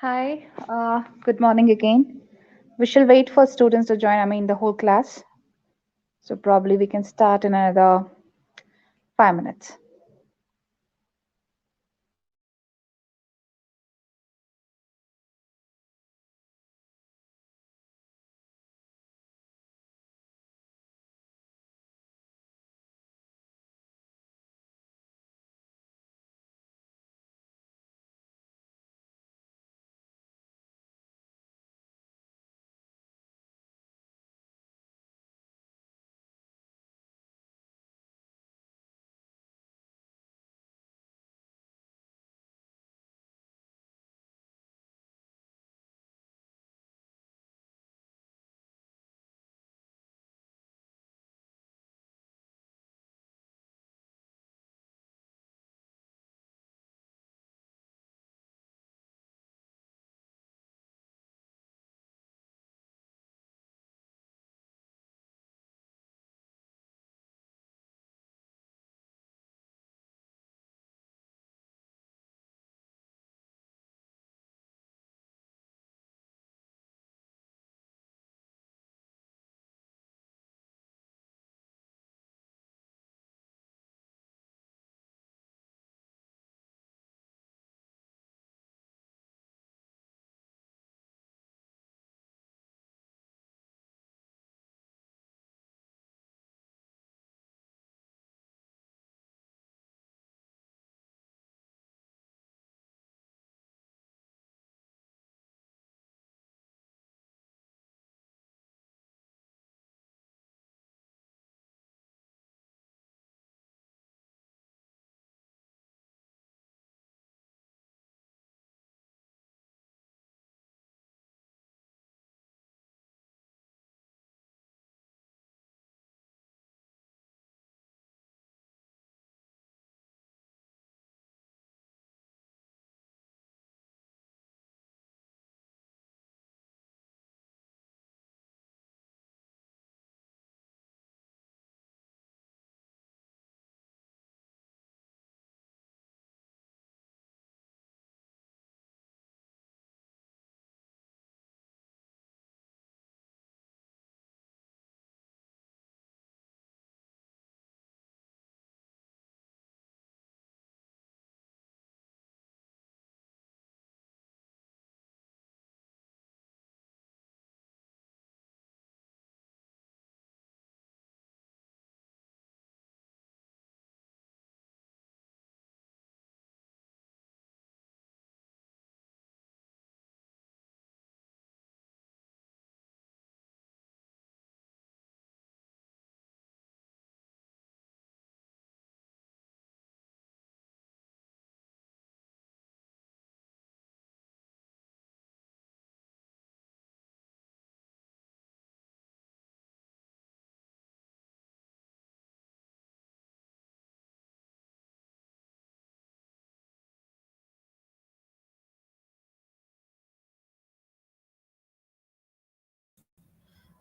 Hi, good morning again. We shall wait for students to join, the whole class. So probably we can start in another 5 minutes.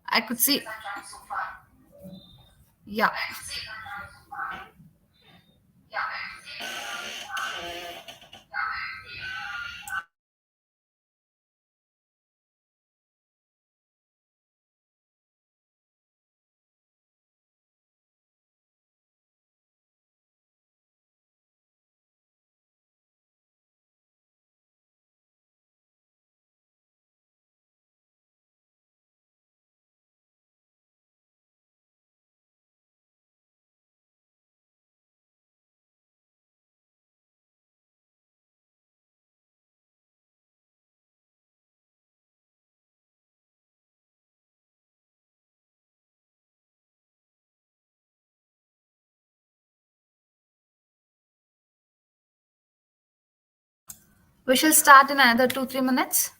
I could see. Yeah. We shall start in another 2-3 minutes.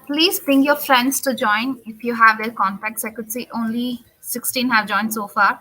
Please bring your friends to join if you have their contacts. I could see only 16 have joined so far.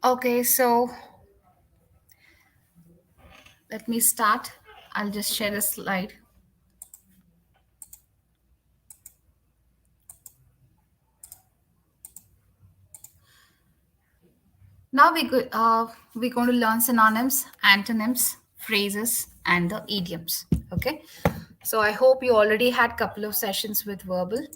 Okay, so let me start. I'll just share a slide. Now we're going to learn synonyms, antonyms, phrases, and the idioms. Okay. So I hope you already had couple of sessions with verbal.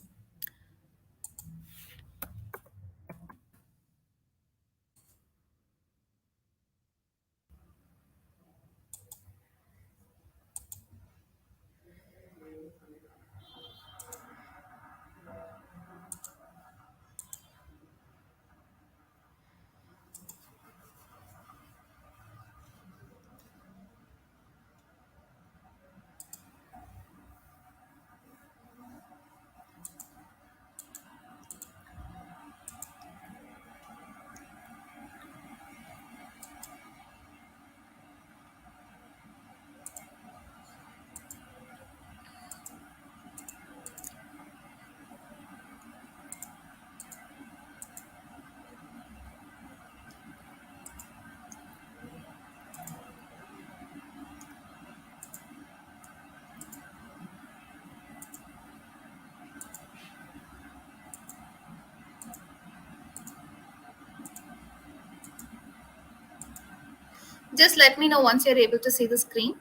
Just let me know once you're able to see the screen.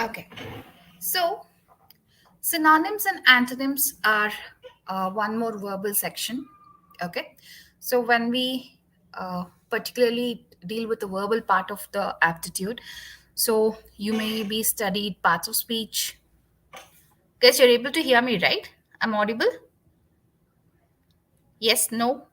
Okay. So synonyms and antonyms are one more verbal section. Okay. So when we particularly deal with the verbal part of the aptitude, so you may be studied parts of speech. Guess you're able to hear me, right? I'm audible? Yes, no?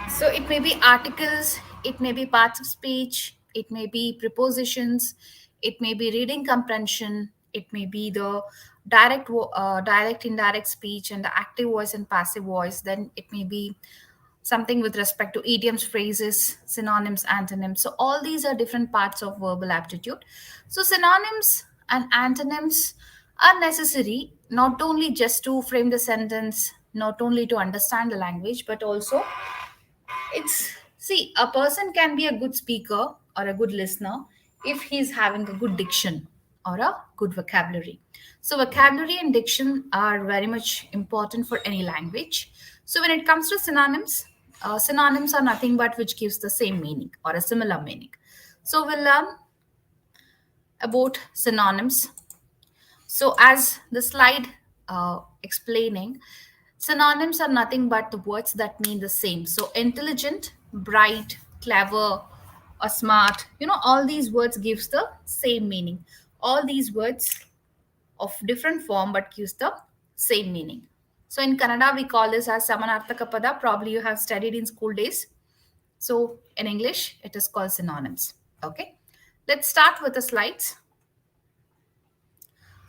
So it may be articles, it may be parts of speech, it may be prepositions, it may be reading comprehension, it may be the direct, indirect speech, and the active voice and passive voice. Then it may be something with respect to idioms, phrases, synonyms, antonyms. So all these are different parts of verbal aptitude. So synonyms and antonyms are necessary not only just to frame the sentence, not only to understand the language, but also it's see, a person can be a good speaker or a good listener if he's having a good diction or a good vocabulary. So, vocabulary and diction are very much important for any language. So, when it comes to synonyms, synonyms are nothing but which gives the same meaning or a similar meaning. So we'll learn about synonyms. So as the slide explaining, synonyms are nothing but the words that mean the same. So intelligent, bright, clever, or smart, all these words gives the same meaning. All these words of different form but gives the same meaning. So in Kannada, we call this as Samanarthaka Pada. Probably you have studied in school days. So in English, it is called synonyms. Okay. Let's start with the slides.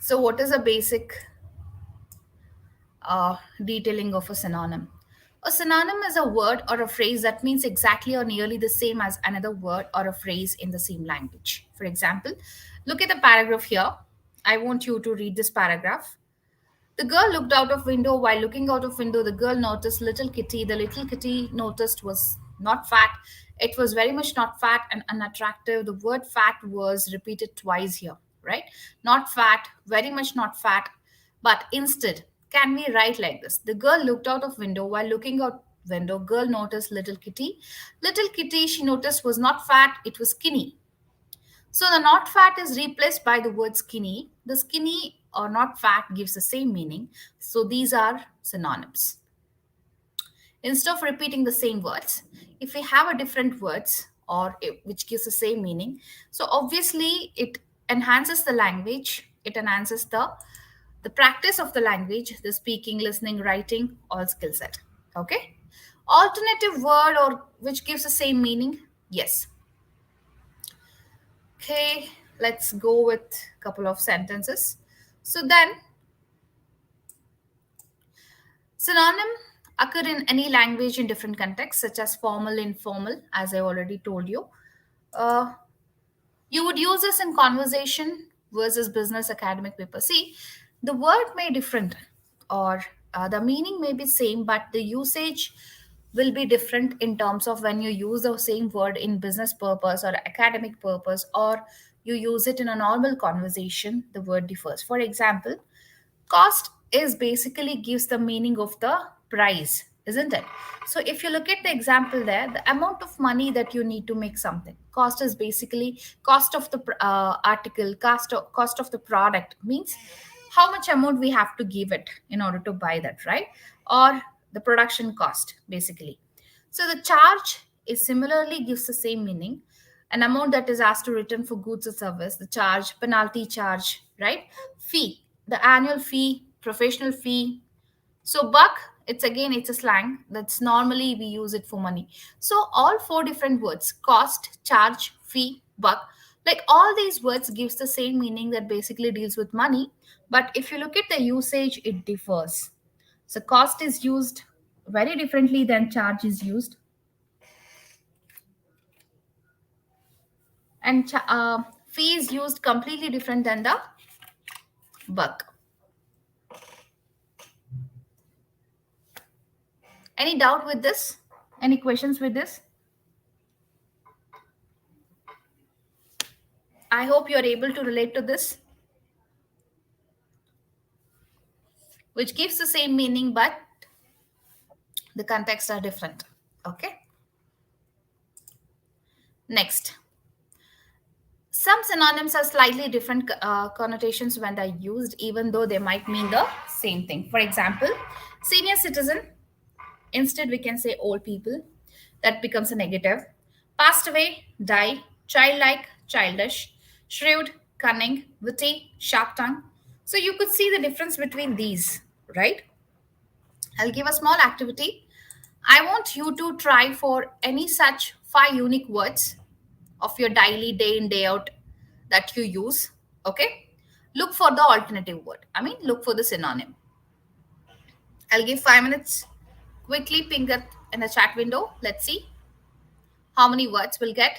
So what is a basic detailing of a synonym? A synonym is a word or a phrase that means exactly or nearly the same as another word or a phrase in the same language. For example, look at the paragraph here. I want you to read this paragraph. The girl looked out of window. While looking out of window, the girl noticed little kitty. The little kitty noticed was not fat. It was very much not fat and unattractive. The word fat was repeated twice here, right? Not fat, very much not fat. But instead, can we write like this? The girl looked out of window. While looking out window, girl noticed little kitty. Little kitty she noticed was not fat, it was skinny. So the not fat is replaced by the word skinny. The skinny or not fat gives the same meaning. So these are synonyms. Instead of repeating the same words, if we have a different words which gives the same meaning, so obviously it enhances the language. It enhances the practice of the language, the speaking, listening, writing, all skill set. Okay. Alternative word or which gives the same meaning. Yes. Okay, let's go with a couple of sentences. So then, synonym occur in any language in different contexts, such as formal, informal, as I already told you. Uh, you would use this in conversation versus business academic paper. See, the word may different or the meaning may be same, but the usage will be different in terms of when you use the same word in business purpose or academic purpose, or you use it in a normal conversation, the word differs. For example, cost is basically gives the meaning of the price, isn't it? So if you look at the example there, the amount of money that you need to make something, cost is basically cost of the article, cost of the product, means how much amount we have to give it in order to buy that, right? Or the production cost basically. So the charge is similarly gives the same meaning, an amount that is asked to return for goods or service, the charge, penalty charge, right? Fee, the annual fee, professional fee. So buck, it's a slang that's normally we use it for money. So all four different words, cost, charge, fee, buck, like all these words gives the same meaning that basically deals with money. But if you look at the usage, it differs. So cost is used very differently than charge is used, and fee is used completely different than the buck. Any doubt with this? Any questions with this? I hope you're able to relate to this, which gives the same meaning, but the contexts are different. Okay. Next, some synonyms have slightly different connotations when they're used, even though they might mean the same thing. For example, senior citizen, instead we can say old people. That becomes a negative. Passed away, die, childlike, childish, shrewd, cunning, witty, sharp tongue. So you could see the difference between these, right? I'll give a small activity. I want you to try for any such five unique words of your daily day in, day out that you use. Okay? Look for the alternative word. I mean, look for the synonym. I'll give 5 minutes. Quickly ping that in the chat window. Let's see how many words we'll get.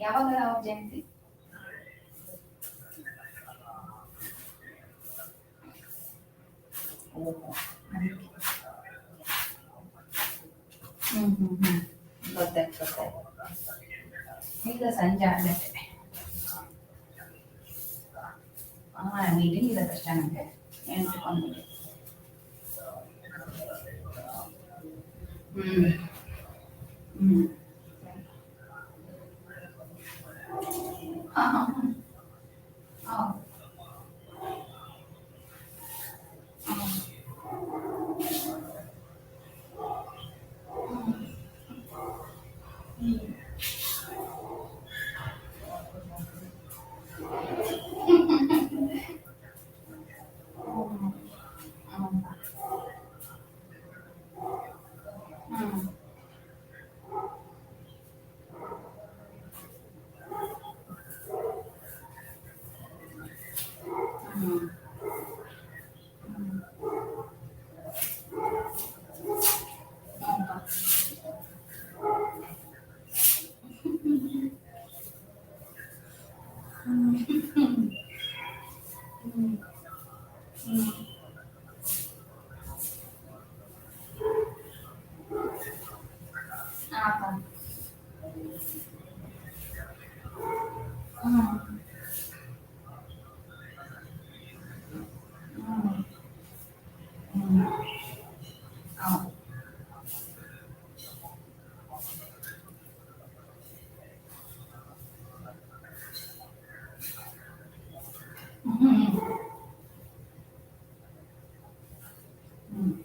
ಯಾವಾಗ ಅವ್ರ ಜಯಂತಿ? ಗೊತ್ತಾಯ್ತು. ಈಗ ಸಂಜೆ ಆಗತ್ತೆ. Meeting ಇರೋದಷ್ಟೇ ನನಗೆ 8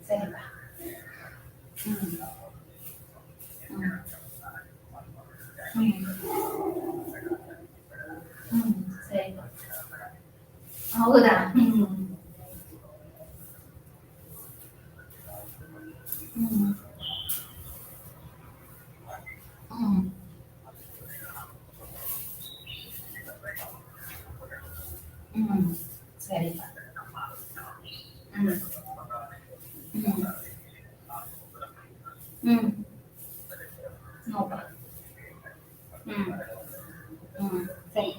ಸರಿಪಾ. ಸರಿಪಾ. ಹೌದಾ? ಸರಿಪಾ. ನೋಡಪ್ಪ. ಸರಿ.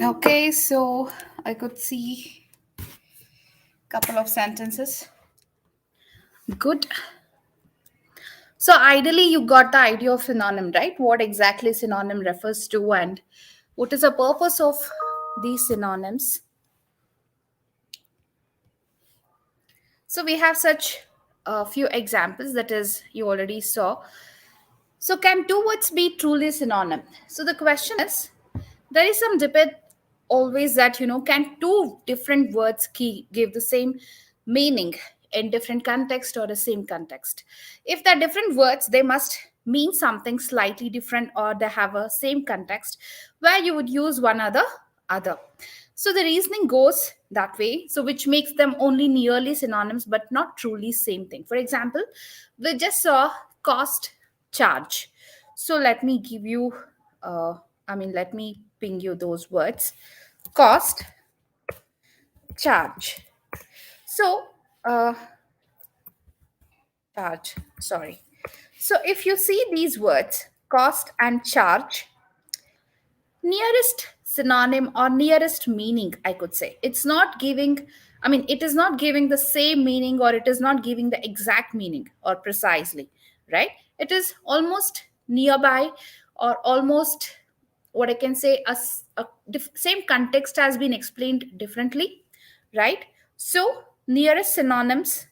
Okay, so I could see a couple of sentences. Good. So ideally, you got the idea of synonym, right? What exactly synonym refers to and what is the purpose of these synonyms. So we have such a few examples that is you already saw. So can two words be truly synonym? So the question is, there is some debate always that can two different words give the same meaning in different context or the same context? If they're different words, they must mean something slightly different or they have a same context where you would use one other. So the reasoning goes that way, so which makes them only nearly synonyms but not truly same thing. For example, we just saw cost, charge. So let me give you let me ping you those words: cost, charge. So uh charge, sorry. So if you see these words, cost and charge, nearest synonym or nearest meaning, I could say, it's not giving, it is not giving the same meaning or it is not giving the exact meaning or precisely, right? It is almost nearby or almost, what I can say, same context has been explained differently, right? So nearest synonyms,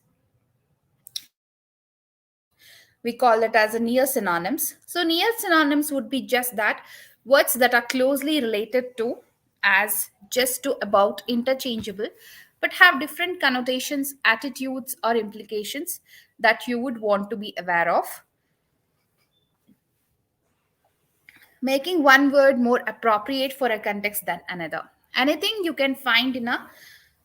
we call it as a near synonyms. So near synonyms would be just that, words that are closely related to, as just to, about, interchangeable, but have different connotations, attitudes, or implications that you would want to be aware of, making one word more appropriate for a context than another. Anything you can find in a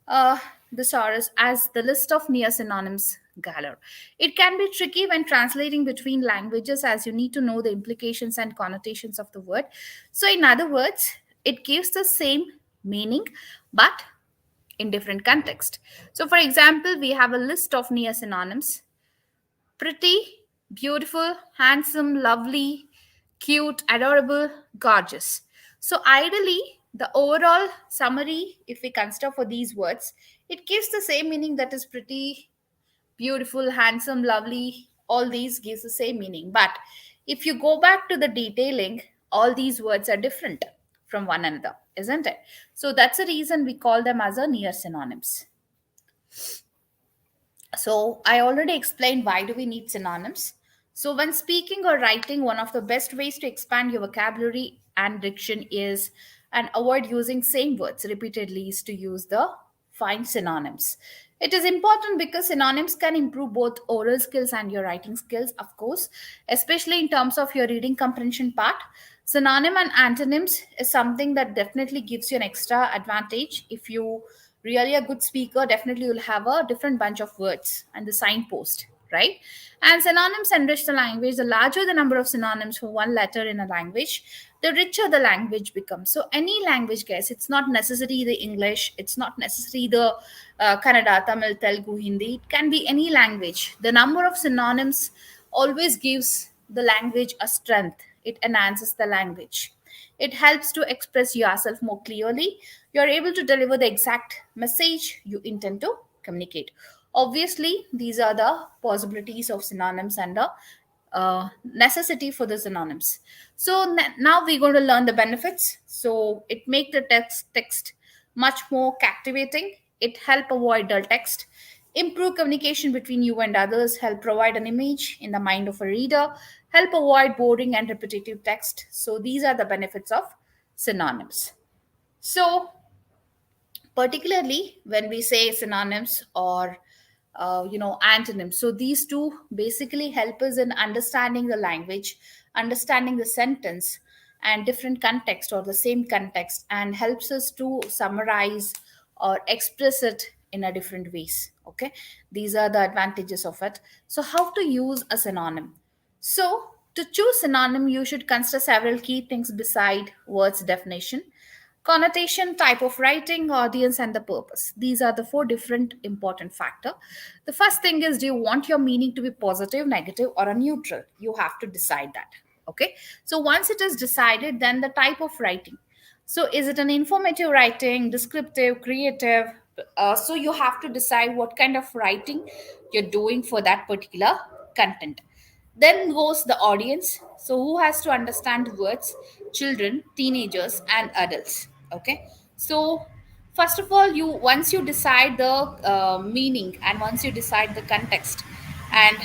uh, thesaurus as the list of near synonyms galore. It can be tricky when translating between languages as you need to know the implications and connotations of the word. So, in other words, it gives the same meaning but in different context. So, for example, we have a list of near synonyms: pretty, beautiful, handsome, lovely, cute, adorable, gorgeous. So, ideally, the overall summary, if we consider for these words, it gives the same meaning, that is pretty, beautiful, handsome, lovely. All these gives the same meaning. But if you go back to the detailing, all these words are different from one another, isn't it? So that's the reason we call them as a near synonyms. So I already explained why do we need synonyms. So when speaking or writing, one of the best ways to expand your vocabulary and diction is, and avoid using same words repeatedly, is to use the find synonyms. It is important because synonyms can improve both oral skills and your writing skills, of course, especially in terms of your reading comprehension part. Synonym and antonyms is something that definitely gives you an extra advantage. If you really a good speaker, definitely you'll have a different bunch of words and the signpost, right? And synonyms enrich the language. The larger the number of synonyms for one letter in a language, the richer the language becomes. So any language, guys, it's not necessary the English, it's not necessary the Kannada, Tamil, Telugu, Hindi. It can be any language. The number of synonyms always gives the language a strength. It enhances the language. It helps to express yourself more clearly. You're able to deliver the exact message you intend to communicate. Obviously, these are the possibilities of synonyms and the necessity for the synonyms. So now we're going to learn the benefits. So it make the text much more captivating. It help avoid dull text, improve communication between you and others, help provide an image in the mind of a reader, help avoid boring and repetitive text. So these are the benefits of synonyms. So particularly when we say synonyms or antonyms, so these two basically help us in understanding the language, understanding the sentence and different context or the same context, and helps us to summarize or express it in a different ways. Okay, these are the advantages of it. So how to use a synonym? So to choose synonym, you should consider several key things beside words definition: connotation, type of writing, audience, and the purpose. These are the four different important factor. The first thing is, do you want your meaning to be positive, negative, or a neutral? You have to decide that. Okay, so once it is decided, then the type of writing. So, is it an informative writing, descriptive, creative? So, you have to decide what kind of writing you're doing for that particular content. Then goes the audience. So, who has to understand the words? Children, teenagers, and adults. Okay. So, first of all, you once you decide the meaning and once you decide the context and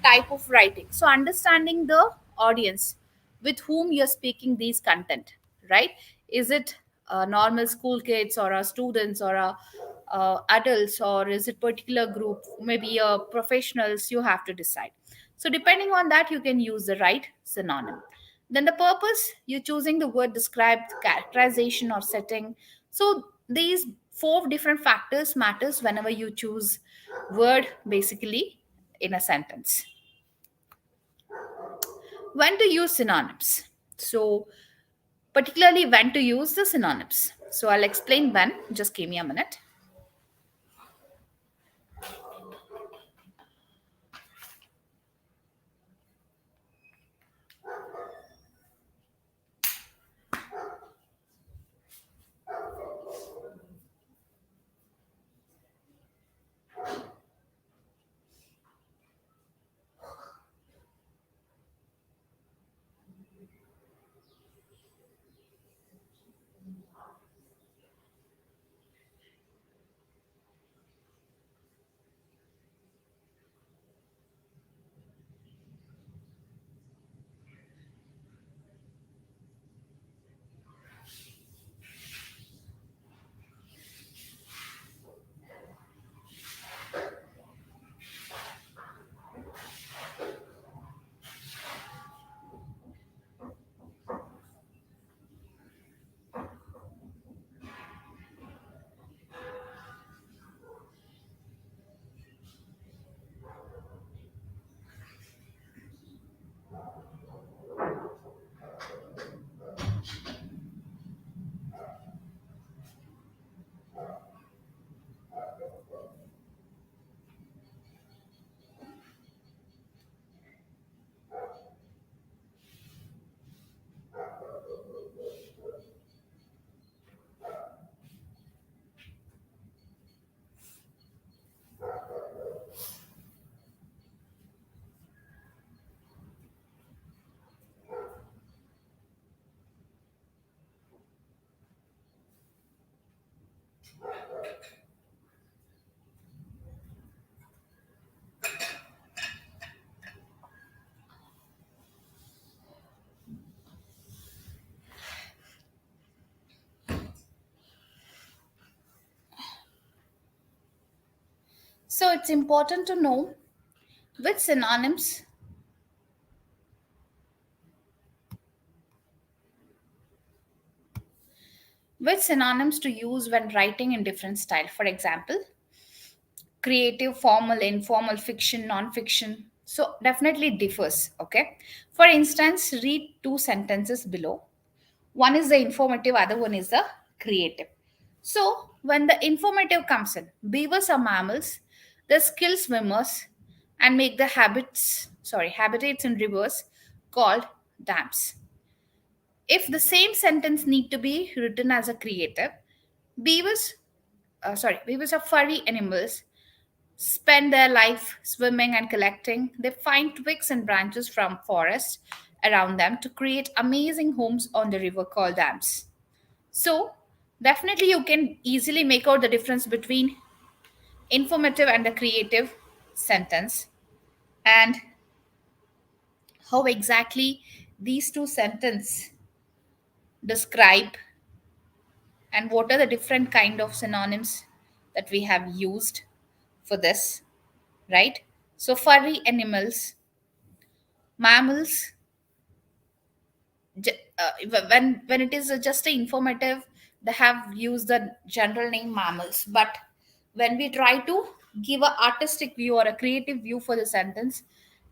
type of writing, so understanding the audience with whom you're speaking these content, right? Is it normal school kids or students or adults, or is it particular group, maybe professionals? You have to decide. So depending on that, you can use the right synonym. Then the purpose, you're choosing the word, described characterization or setting. So these four different factors matters whenever you choose word basically in a sentence. When to use synonyms. So, particularly when to use the synonyms. So, I'll explain when. Just give me a minute. So, it's important to know which synonyms, to use when writing in different style. For example, creative, formal, informal, fiction, non-fiction. So, definitely differs. Okay. For instance, read two sentences below. One is the informative, other one is the creative. So, when the informative comes in, beavers are mammals, they're skilled swimmers and make the habitats in rivers called dams. If the same sentence need to be written as a creative, beavers, beavers are furry animals, spend their life swimming and collecting. They find twigs and branches from forests around them to create amazing homes on the river called dams. So, definitely you can easily make out the difference between informative and the creative sentence, and how exactly these two sentences describe, and what are the different kind of synonyms that we have used for this, right? So furry animals, mammals, when it is just a informative, they have used the general name mammals, but when we try to give a artistic view or a creative view for the sentence,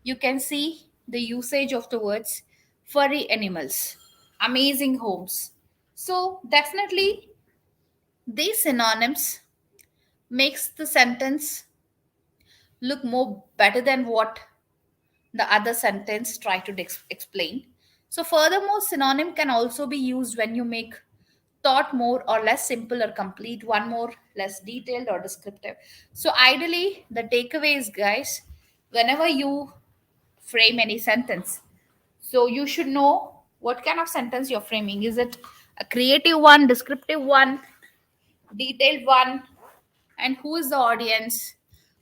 you can see the usage of the words furry animals, amazing homes. So definitely these synonyms makes the sentence look more better than what the other sentence try to explain. So furthermore, synonym can also be used when you make thought more or less simple or complete, one more less detailed or descriptive. So ideally the takeaway is, guys, whenever you frame any sentence, so you should know what kind of sentence you're framing. Is it a creative one, descriptive one, detailed one, and who is the audience,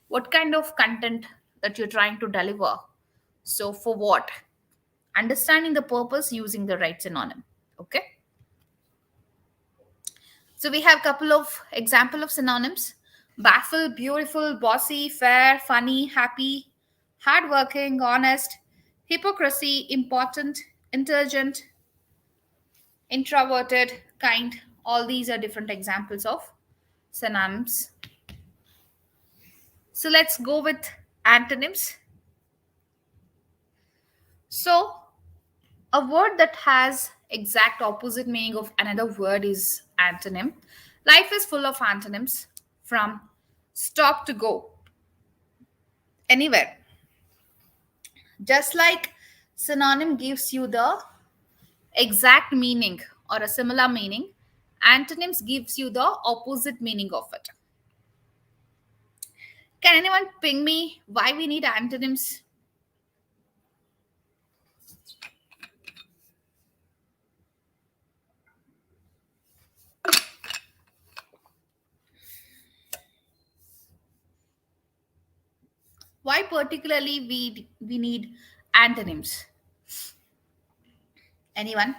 what kind of content that you're trying to deliver, so for what, understanding the purpose, using the right synonym. Okay, so we have couple of example of synonyms: baffle, beautiful, bossy, fair, funny, happy, hardworking, honest, hypocrisy, important, intelligent, introverted, kind. All these are different examples of synonyms. So let's go with antonyms. So a word that has exact opposite meaning of another word is antonym. Life is full of antonyms, from stop to go, anywhere. Just like synonym gives you the exact meaning or a similar meaning, antonyms gives you the opposite meaning of it. Can anyone ping me why we need antonyms? Why particularly we need antonyms? Anyone?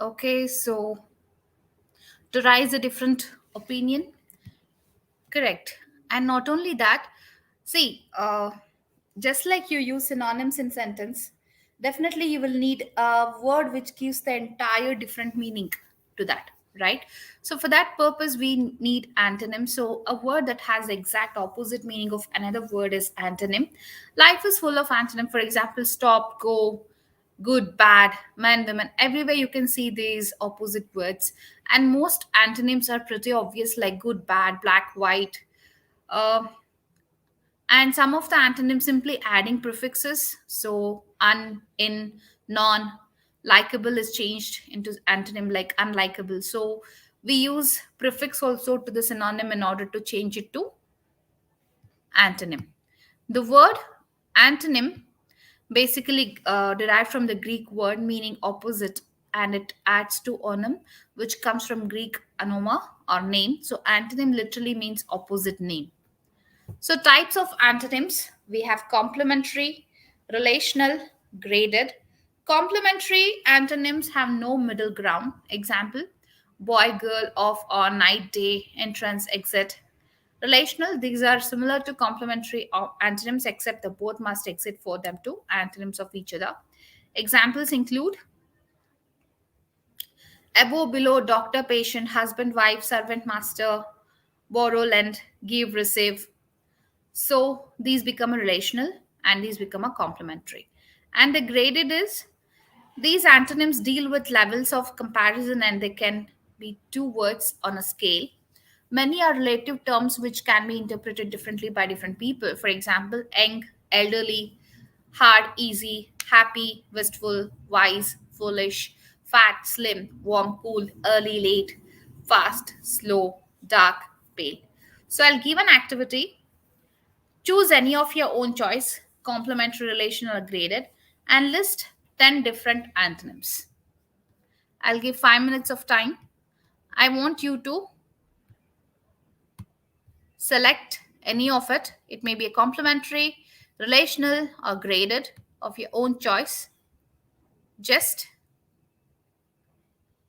Okay, so to rise a different opinion, correct. And not only that, see, just like you use synonyms in sentence, definitely you will need a word which gives the entire different meaning to that, right? So for that purpose, we need antonyms. So a word that has the exact opposite meaning of another word is antonym. Life is full of antonym. For example, stop, go, good, bad, man, women. Everywhere you can see these opposite words, and most antonyms are pretty obvious, like good, bad, black, white. Uh, and some of the antonyms simply adding prefixes. So un, in, non, likable is changed into antonym like unlikable. So we use prefix also to the synonym in order to change it to antonym. The word antonym basically derived from the Greek word meaning opposite, and it adds to onum, which comes from Greek anoma or name. So antonym literally means opposite name. So types of antonyms, we have complementary, relational, graded. Complementary antonyms have no middle ground. Example, boy, girl, off, or night, day, entrance, exit. Relational, these are similar to complementary antonyms except the both must exist for them to antonyms of each other. Examples include above, below, doctor, patient, husband, wife, servant, master, borrow, lend, give, receive. So these become a relational and these become a complementary. And the graded is these antonyms deal with levels of comparison and they can be two words on a scale. Many are relative terms which can be interpreted differently by different people. For example, young, elderly, hard, easy, happy, wistful, wise, foolish, fat, slim, warm, cool, early, late, fast, slow, dark, pale. So I'll give an activity. Choose any of your own choice, complementary, relational, or graded, and list 10 different antonyms. I'll give 5 minutes of time. I want you to select any of it. It may be a complementary, relational, or graded of your own choice. Just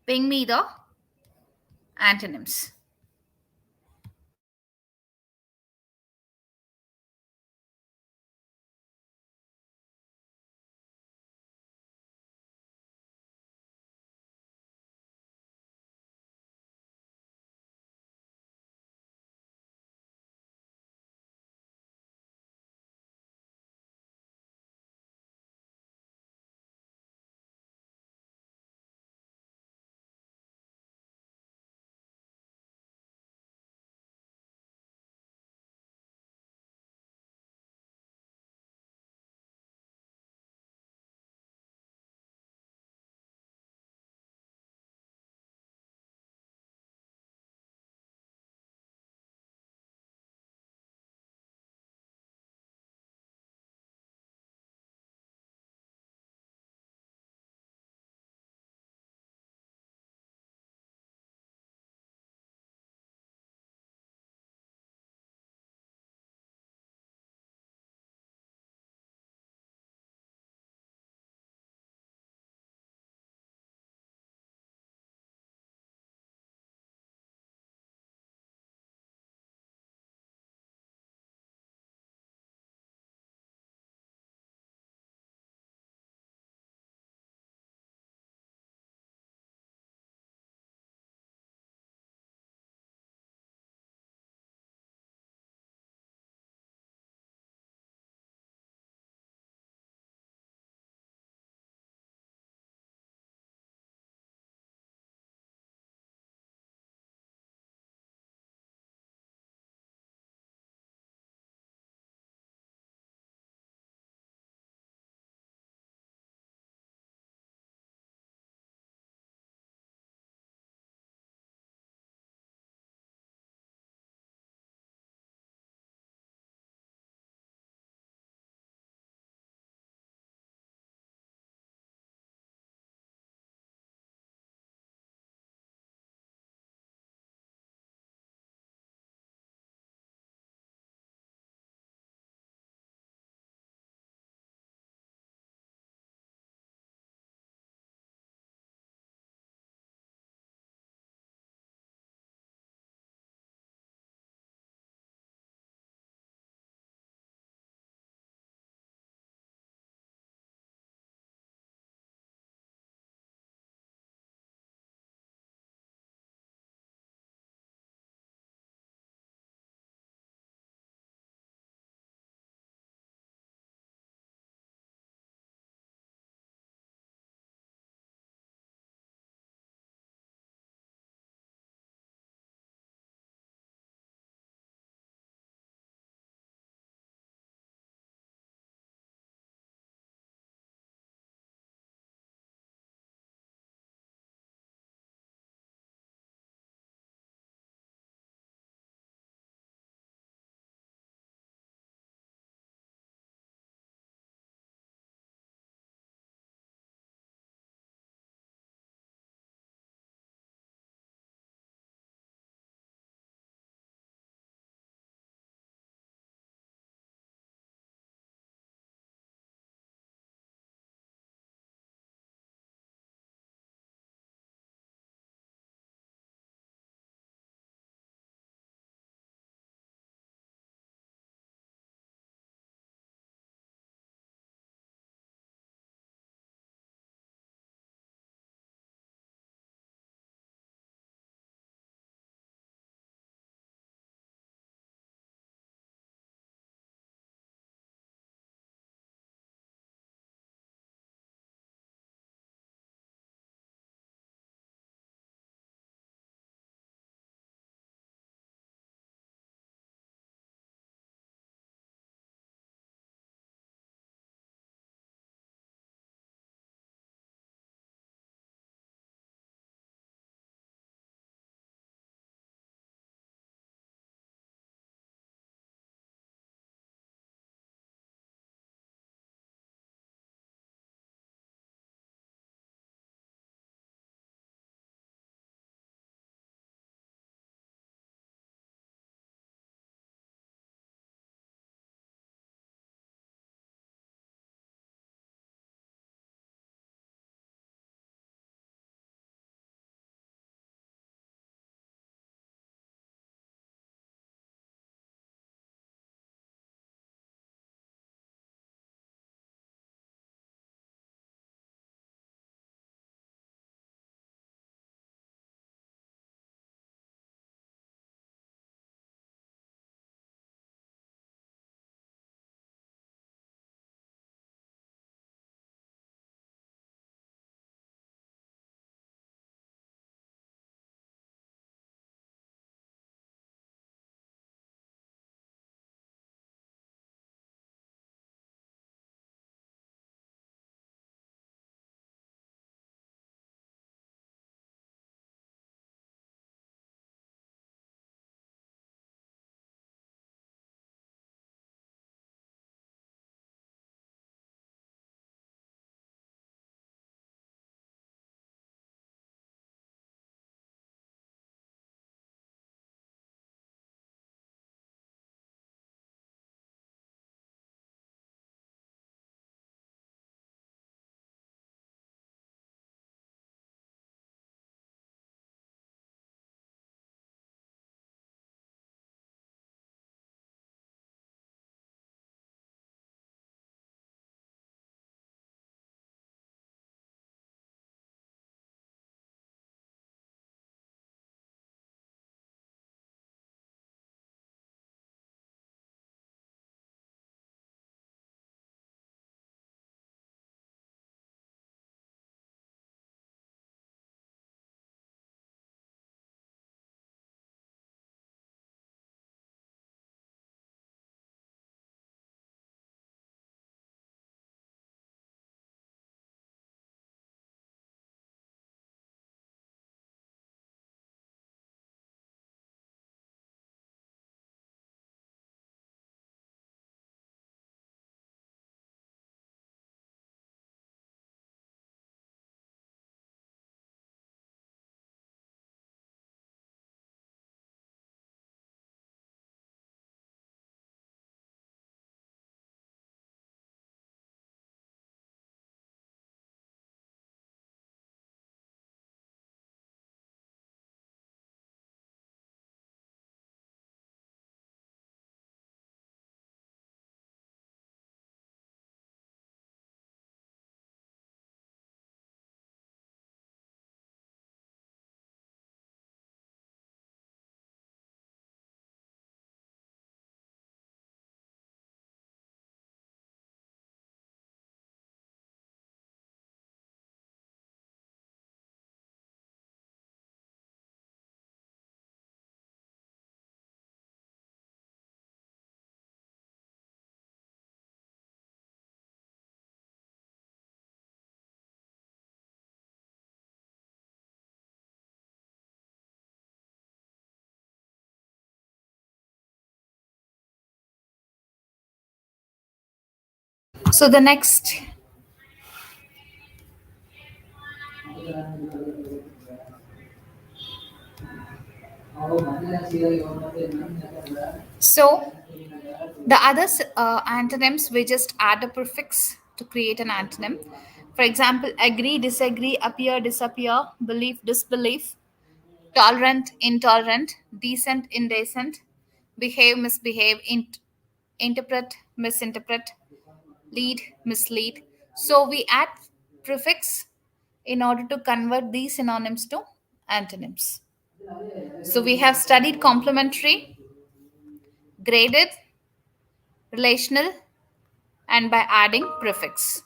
ping me the antonyms. So the next, so the other antonyms, we just add a prefix to create an antonym. For example, agree, disagree, appear, disappear, belief, disbelief, tolerant, intolerant, decent, indecent, behave, misbehave, interpret, misinterpret, lead, mislead. So we add prefix in order to convert these synonyms to antonyms. So we have studied complementary, graded, relational, and by adding prefix.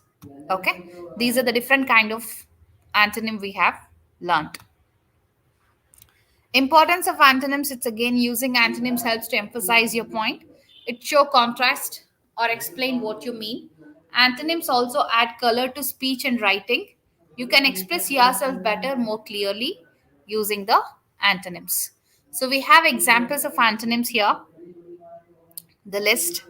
Okay, these are the different kind of antonym we have learned. Importance of antonyms, it's again using antonyms helps to emphasize your point. It show contrast or explain what you mean. Antonyms also add color to speech and writing. You can express yourself better, more clearly using the antonyms. So we have examples of antonyms here. The list.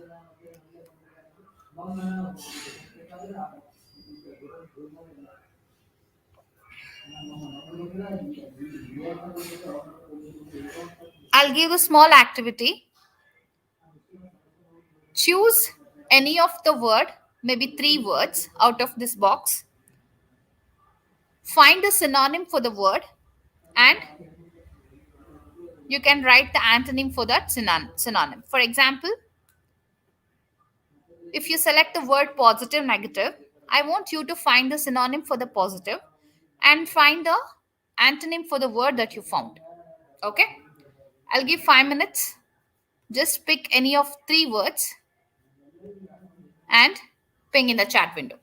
I'll give a small activity. Choose any of the word, maybe three words out of this box. Find the synonym for the word, and you can write the antonym for that synonym. For example, if you select the word positive, negative, I want you to find the synonym for the positive and find the antonym for the word that you found. Okay? I'll give 5 minutes. Just pick any of three words and ping in the chat window.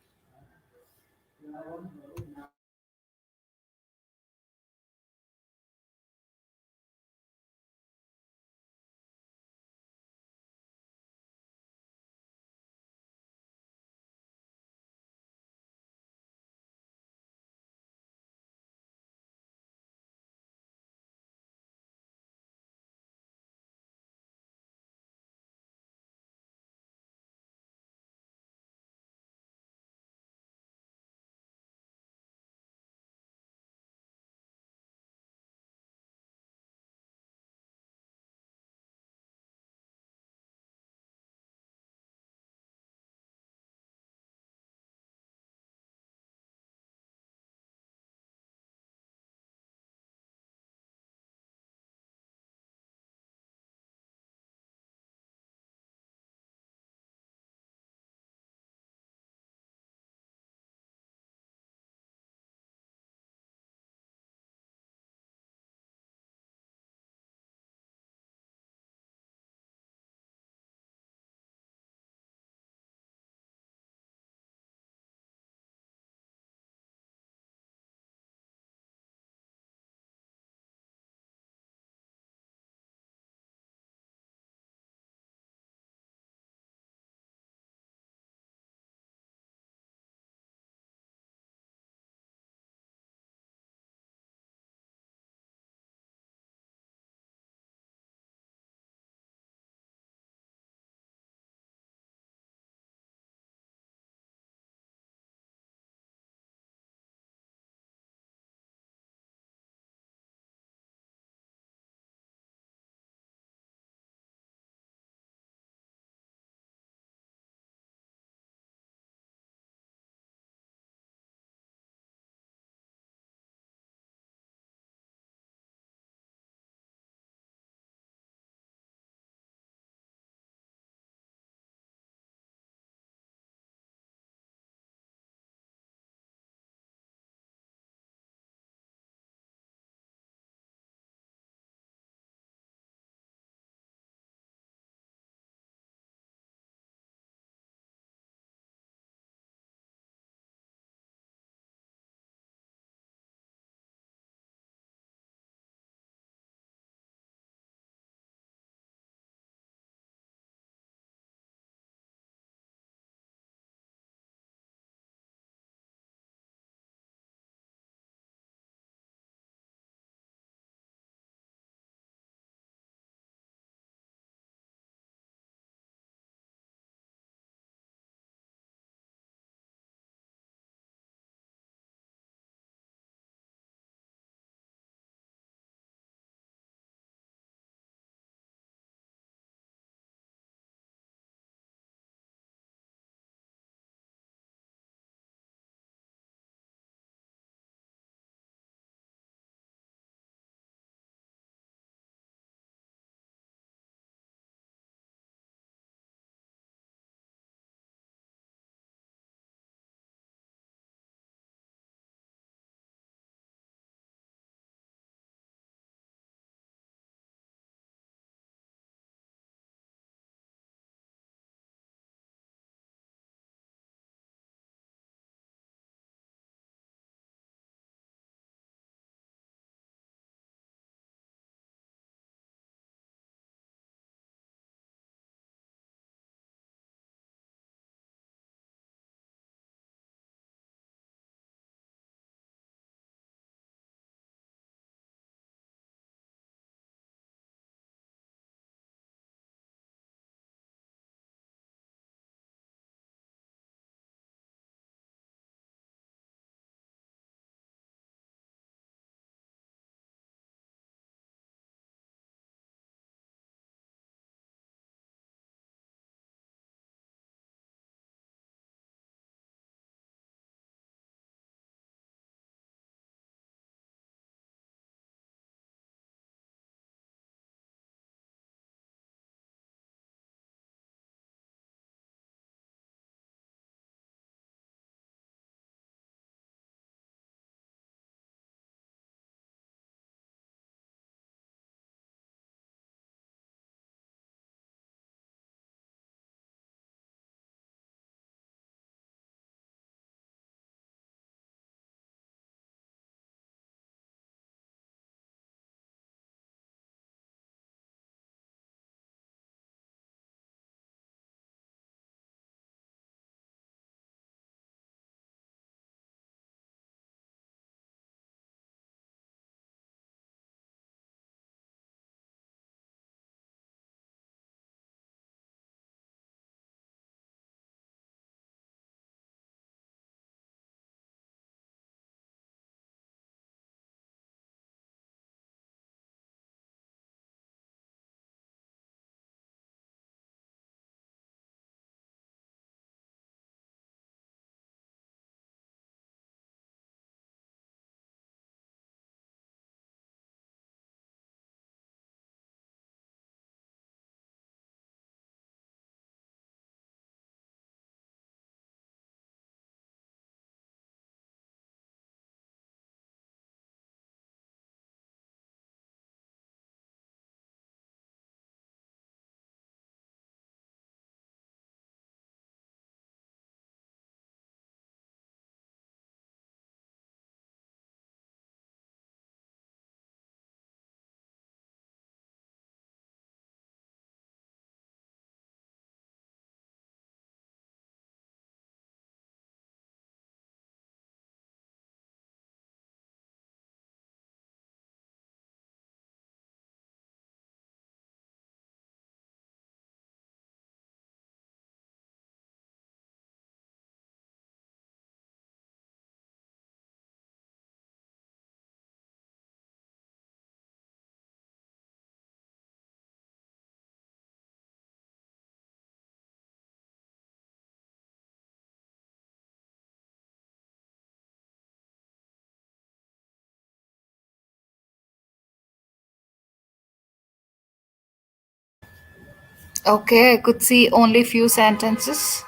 Okay, I could see only few sentences.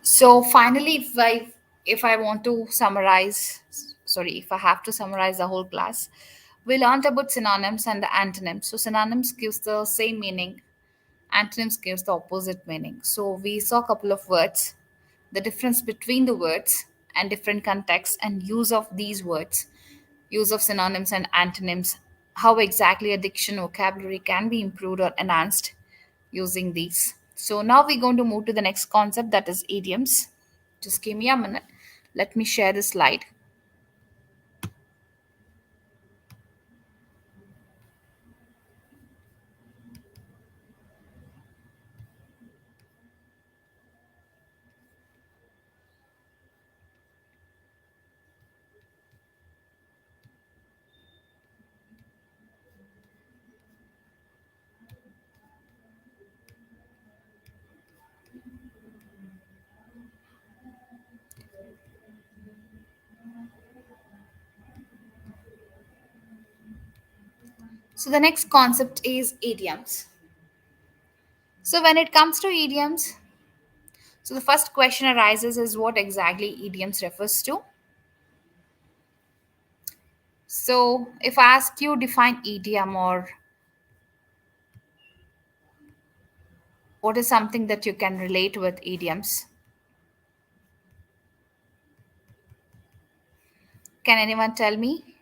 So finally, if I want to summarize, sorry, if I have to summarize the whole class, we learned about synonyms and the antonyms. So synonyms gives the same meaning, antonyms gives the opposite meaning. So we saw a couple of words, the difference between the words and different contexts and use of these words, use of synonyms and antonyms, how exactly a diction vocabulary can be improved or enhanced using these. So now we're going to move to the next concept, that is idioms. Just give me a minute. Let me share the slide. So the next concept is idioms. So when it comes to idioms, so the first question arises is what exactly idioms refers to. So if I ask you define idiom, or what is something that you can relate with idioms, can anyone tell me?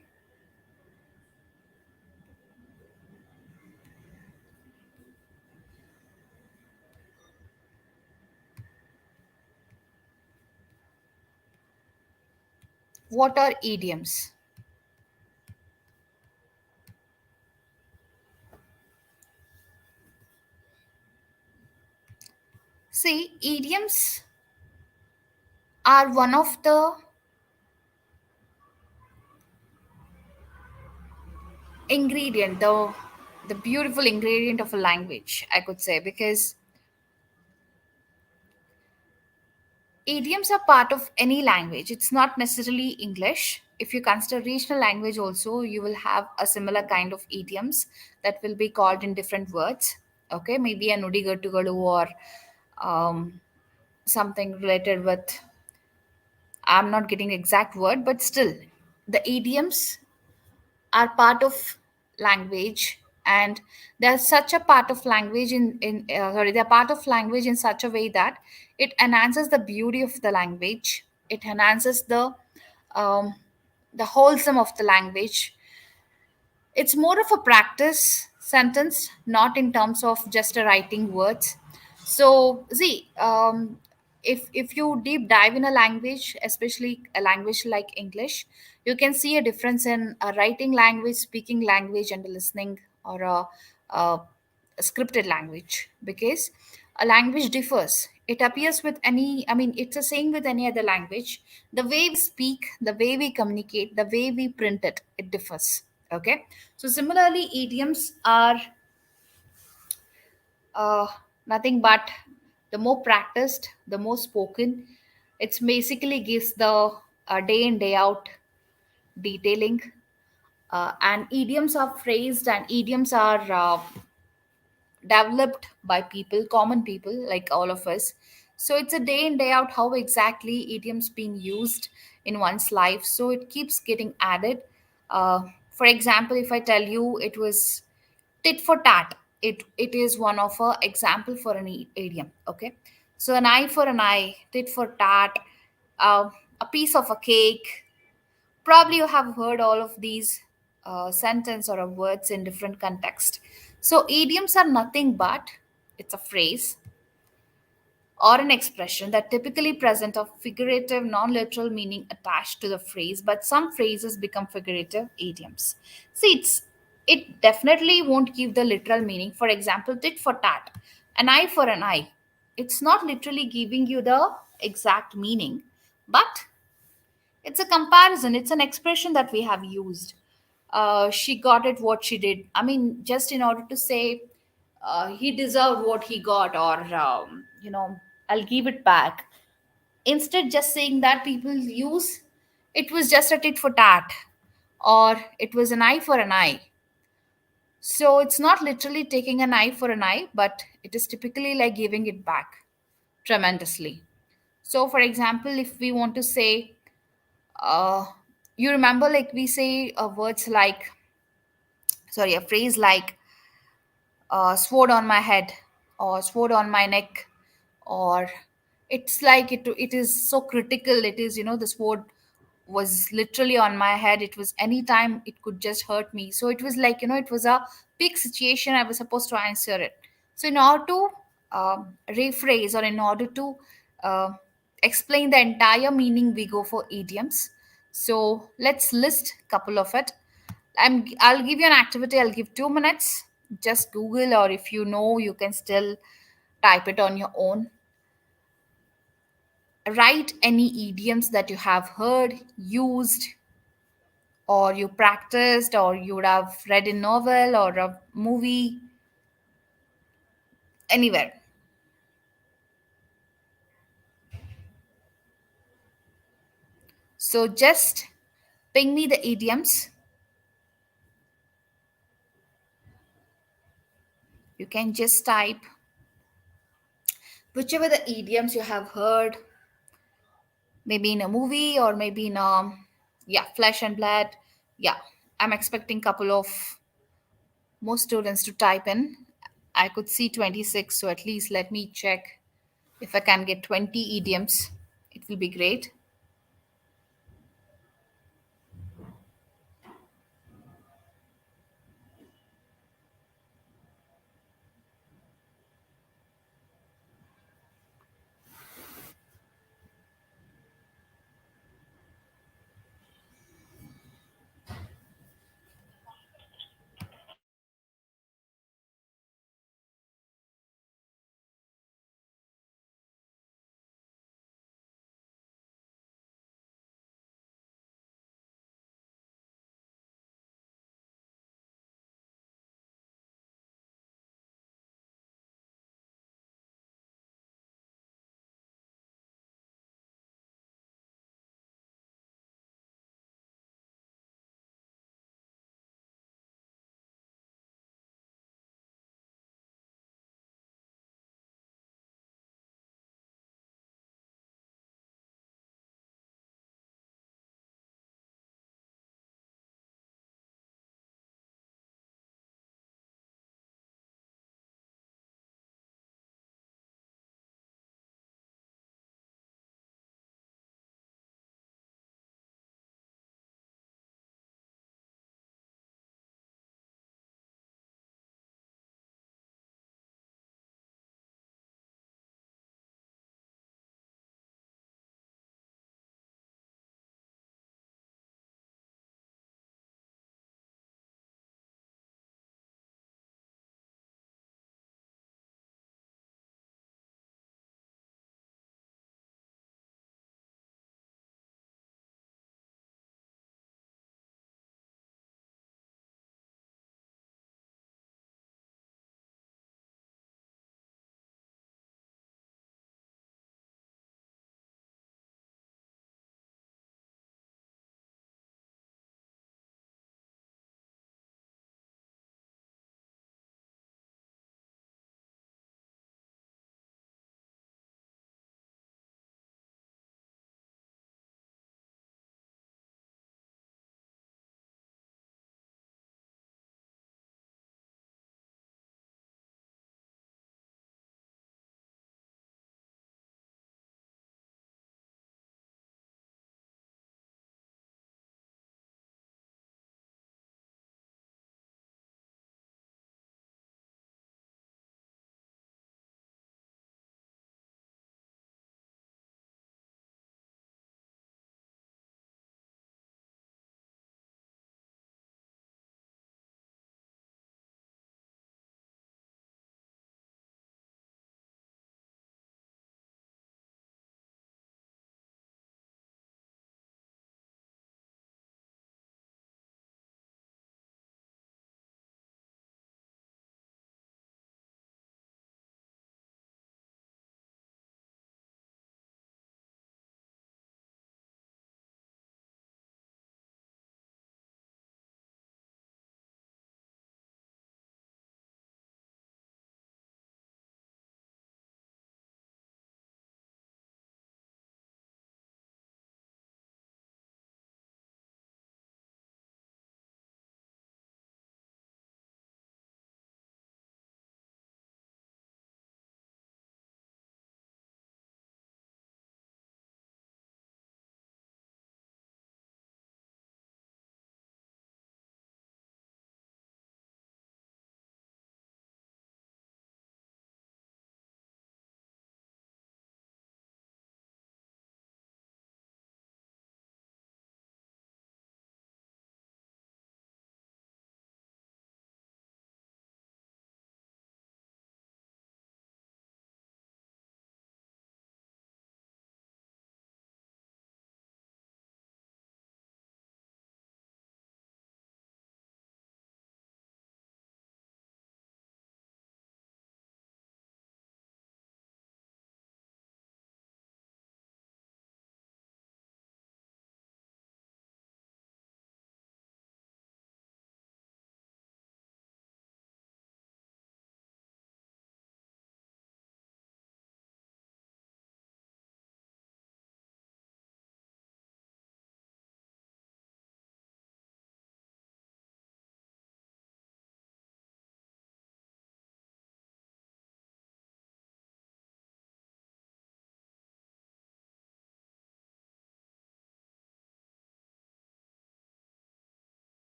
What are idioms? See, idioms are one of the beautiful ingredient of a language, I could say, because idioms are part of any language. It's not necessarily English. If you consider regional language also, you will have a similar kind of idioms that will be called in different words. Okay, maybe a nudigattugalu, or um, something related with, I'm not getting exact word, but still, the idioms are part of language, and they're such a part of language they're part of language in such a way that it enhances the beauty of the language, it enhances um, the wholesome of the language. It's more of a practice sentence, not in terms of just a writing words. So see, if you deep dive in a language, especially a language like English, you can see a difference in a writing language, speaking language, and a listening, or a scripted language, because a language differs. It appears with any, I mean, it's a saying with any other language. The way we speak, the way we communicate, the way we print it, it differs. Okay. So similarly, idioms are uh, nothing but the more practiced, the more spoken. It's basically gives the day in, day out detailing. And idioms are phrased, and idioms are developed by people, common people like all of us. So it's a day in, day out how exactly idioms being used in one's life. So it keeps getting added. For example, if I tell you it was tit for tat, it is one of a example for an idiom. Okay, so an eye for an eye, tit for tat, a piece of a cake. Probably you have heard all of these sentence or words in different context. So idioms are nothing but it's a phrase or an expression that typically present a figurative non-literal meaning attached to the phrase, but some phrases become figurative idioms. See, it definitely won't give the literal meaning. For example, tit for tat, an eye for an eye, it's not literally giving you the exact meaning, but it's a comparison, it's an expression that we have used. she got it what she did. I mean, just in order to say he deserved what he got, or I'll give it back. Instead, just saying that, people use it was just a tit for tat, or it was an eye for an eye. So it's not literally taking an eye for an eye, but it is typically like giving it back tremendously. So, for example, if we want to say, uh, you remember, like we say words like, sorry, a phrase like sword on my head, or sword on my neck, or it's like it is so critical. It is, the sword was literally on my head. It was anytime it could just hurt me. So it was like, it was a big situation. I was supposed to answer it. So in order to rephrase, or in order to uh, explain the entire meaning, we go for idioms. So let's list a couple of it. I'll give you an activity. I'll give 2 minutes. Just Google, or if you know, you can still type it on your own. Write any idioms that you have heard, used, or you practiced, or you would have read a novel or a movie, anywhere. So just ping me the idioms. You can just type whichever the idioms you have heard, maybe in a movie, or maybe in a, yeah, flesh and blood. Yeah, I'm expecting couple of more students to type in. I could see 26, so at least let me check if I can get 20 idioms. It will be great.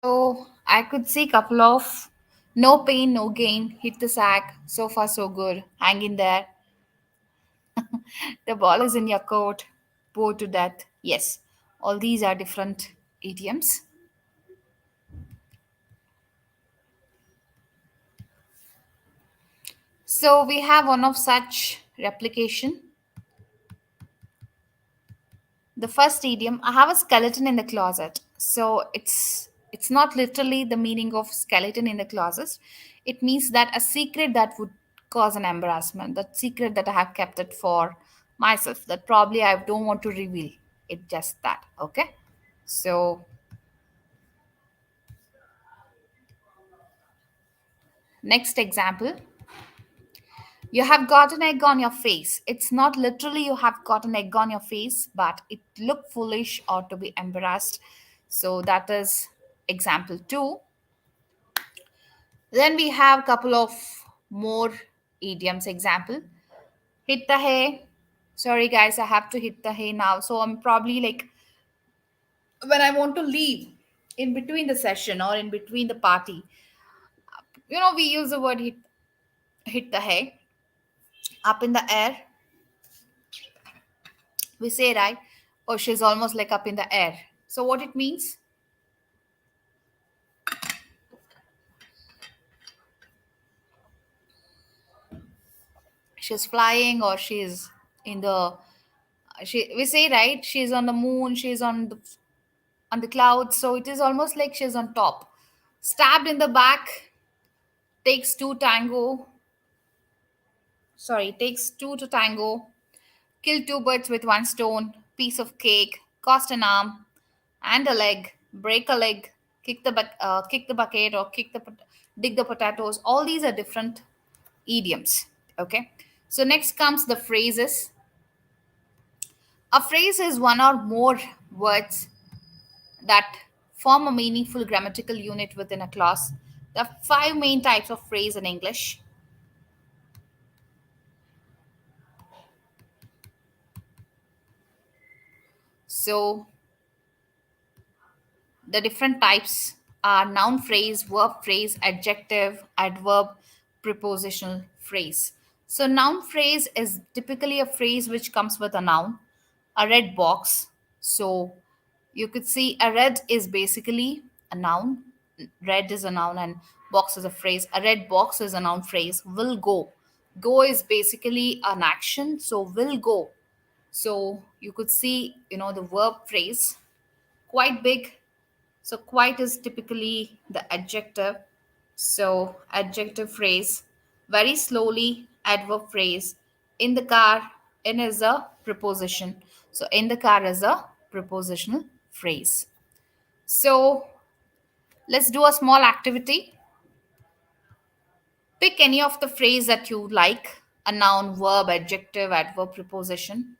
So I could see couple of no pain, no gain, hit the sack, so far so good, hang in there, the ball is in your court, bored to death. Yes, all these are different idioms. So we have one of such replication. The first idiom, I have a skeleton in the closet. So it's not literally the meaning of skeleton in the closet. It means that a secret that would cause an embarrassment, that secret that I have kept it for myself, that probably I don't want to reveal it, just that. Okay. So next example, you have got an egg on your face. It's not literally you have got an egg on your face, but it look foolish or to be embarrassed. So that is example 2. Then we have couple of more idioms. Example, hit the hay. Sorry guys, I have to hit the hay now. So I'm probably like, when I want to leave in between the session or in between the party, we use the word hit the hay up in the air. We say, right? Oh, she's almost like up in the air. So what it means? She's flying, or she's in the, we say, right, she's on the moon, she's on the clouds. So it is almost like she's on top. Stabbed in the back, takes two tango. Sorry, takes two to tango. Kill two birds with one stone. Piece of cake. Cost an arm and a leg. Break a leg. Kick the bucket, or dig the potatoes. All these are different idioms. Okay. So next comes the phrases. A phrase is one or more words that form a meaningful grammatical unit within a clause. There are five main types of phrase in English. So the different types are noun phrase, verb phrase, adjective, adverb, prepositional phrase. So noun phrase is typically a phrase which comes with a noun, a red box. So you could see a red is basically a noun. Red is a noun and box is a phrase. A red box is a noun phrase. Will go. Go is basically an action. So will go. So you could see, the verb phrase, quite big. So quite is typically the adjective. So adjective phrase, very slowly, adverb phrase. In the car, in is a preposition. So in the car is a prepositional phrase. So let's do a small activity. Pick any of the phrase that you like, a noun, verb, adjective, adverb, preposition,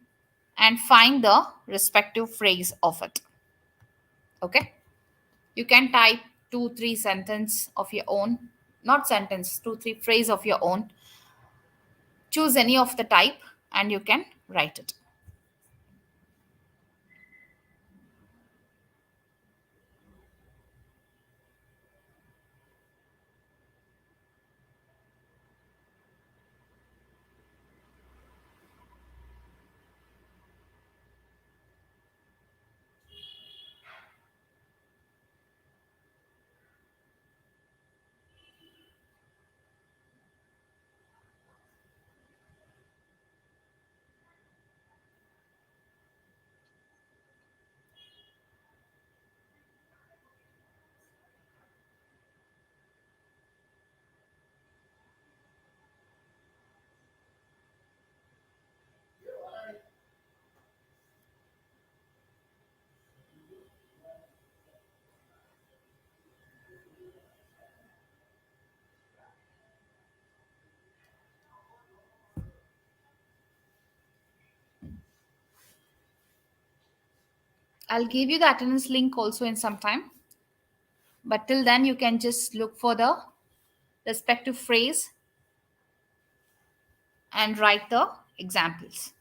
and find the respective phrase of it. Okay? You can type two, three sentence of your own, not sentence, two, three phrase of your own. Choose any of the type and you can write it. I'll give you the attendance link also in some time. But till then, you can just look for the respective phrase and write the examples.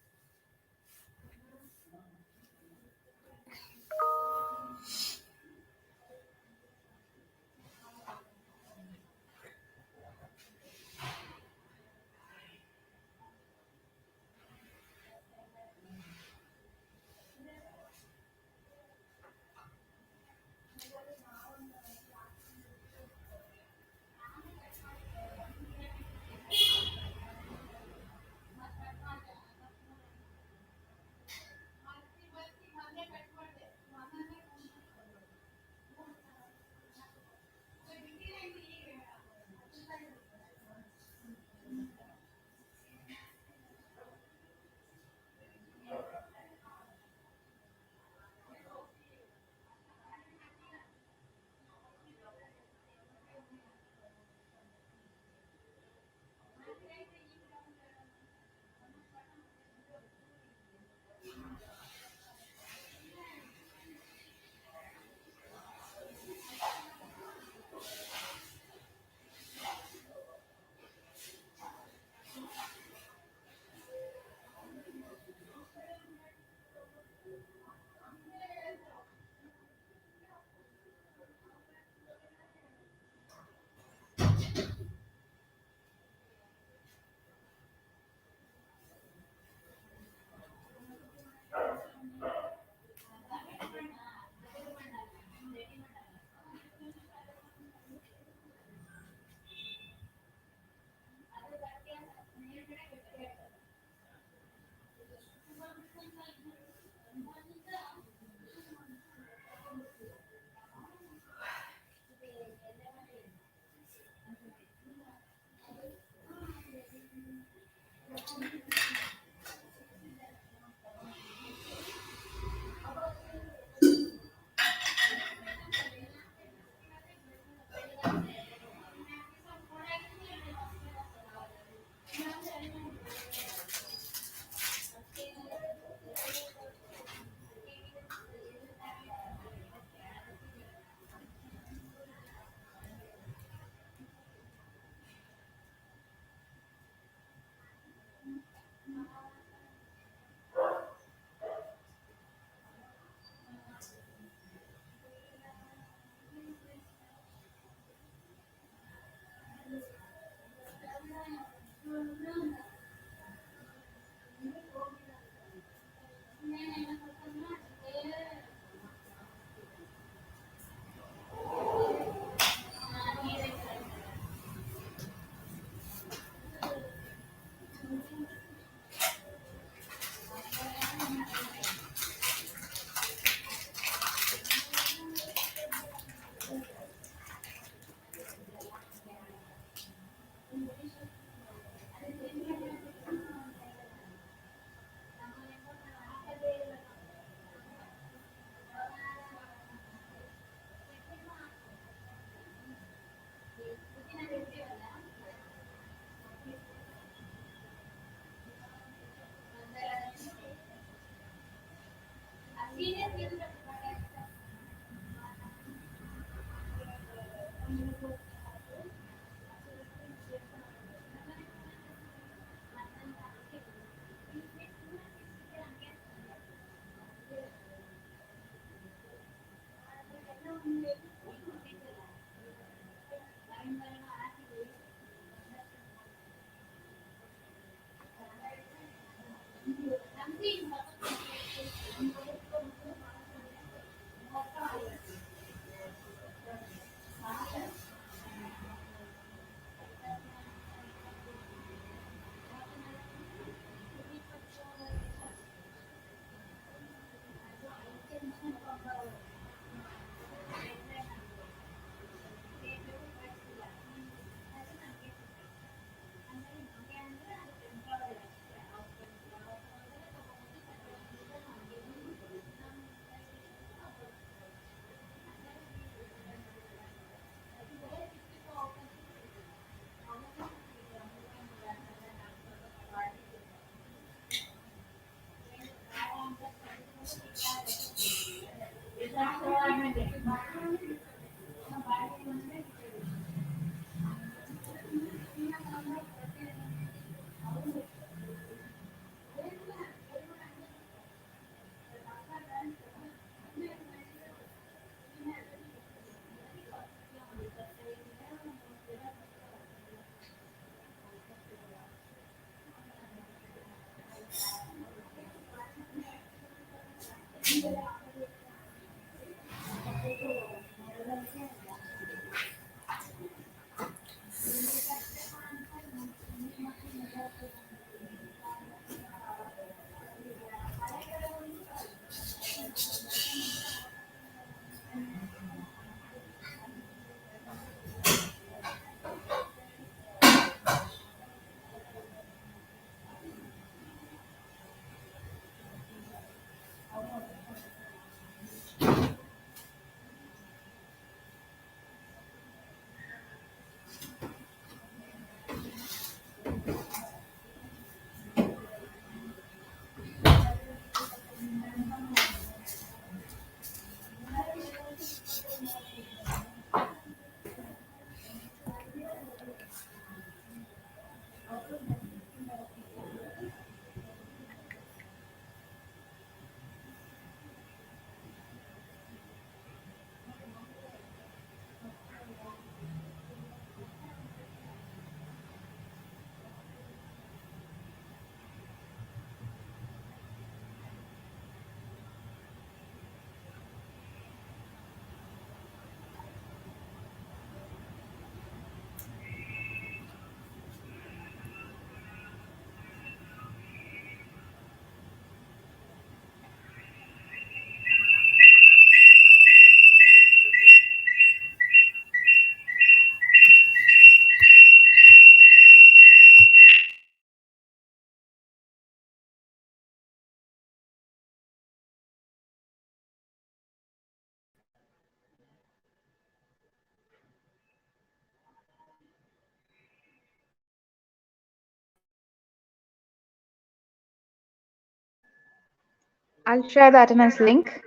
I'll share the attendance link.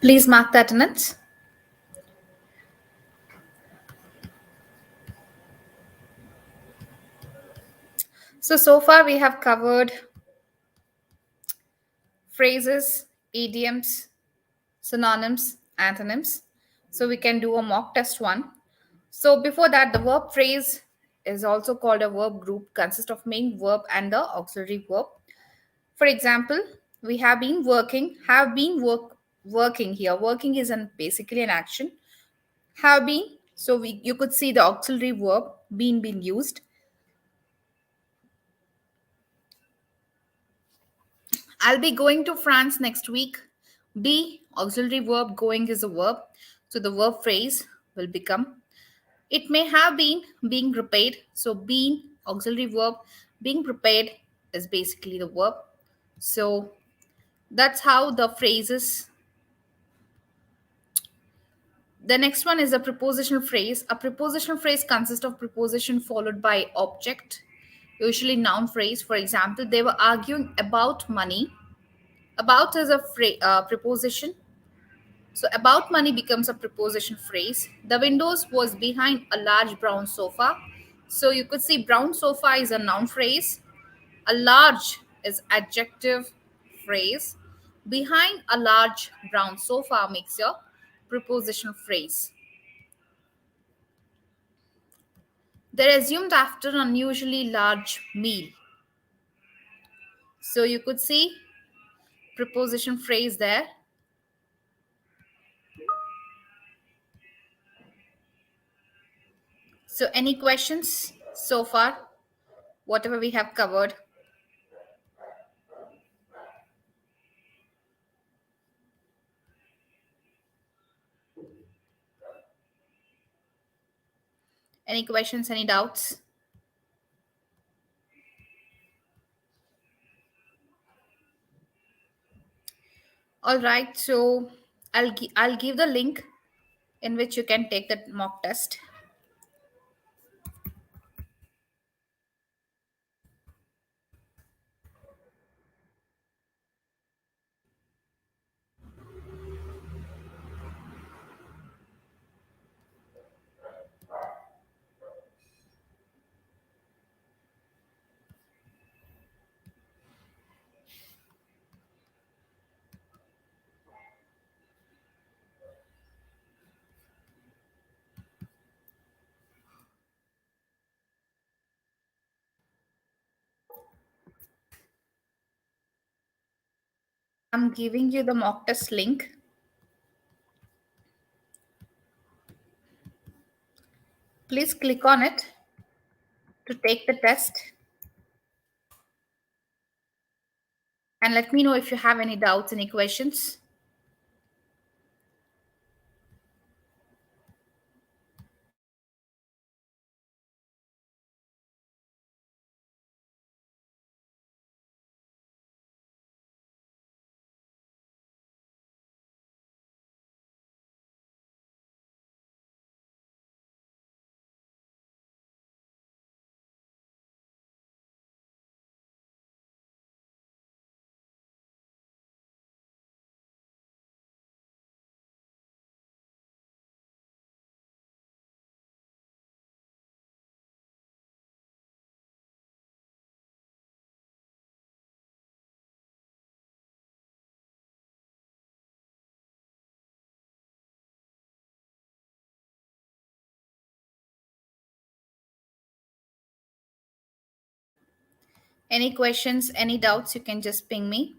Please mark the attendance. So far we have covered phrases, idioms, synonyms, antonyms. So we can do a mock test one. So before that, the verb phrase is also called a verb group, consists of main verb and the auxiliary verb. For example, we have been working, working here. Working is basically an action. Have been, so you could see the auxiliary verb being used. I'll be going to France next week. Be, auxiliary verb, going is a verb. So the verb phrase will become it may have been being prepared. So been, auxiliary verb, being prepared is basically the verb. So that's how the phrases. The next one is a prepositional phrase. A prepositional phrase consists of preposition followed by object, usually noun phrase. For example, they were arguing about money. About is a preposition. So about money becomes a preposition phrase. The windows was behind a large brown sofa. So you could see brown sofa is a noun phrase. A large is adjective phrase. Behind a large brown sofa makes a preposition phrase. They resumed after an unusually large meal. So you could see preposition phrase there. So any questions so far? Whatever we have covered. Any questions, any doubts? All right, so I'll give the link in which you can take the mock test. I'm giving you the mock test link. Please click on it to take the test and let me know if you have any doubts, any questions. Any questions, any doubts, you can just ping me.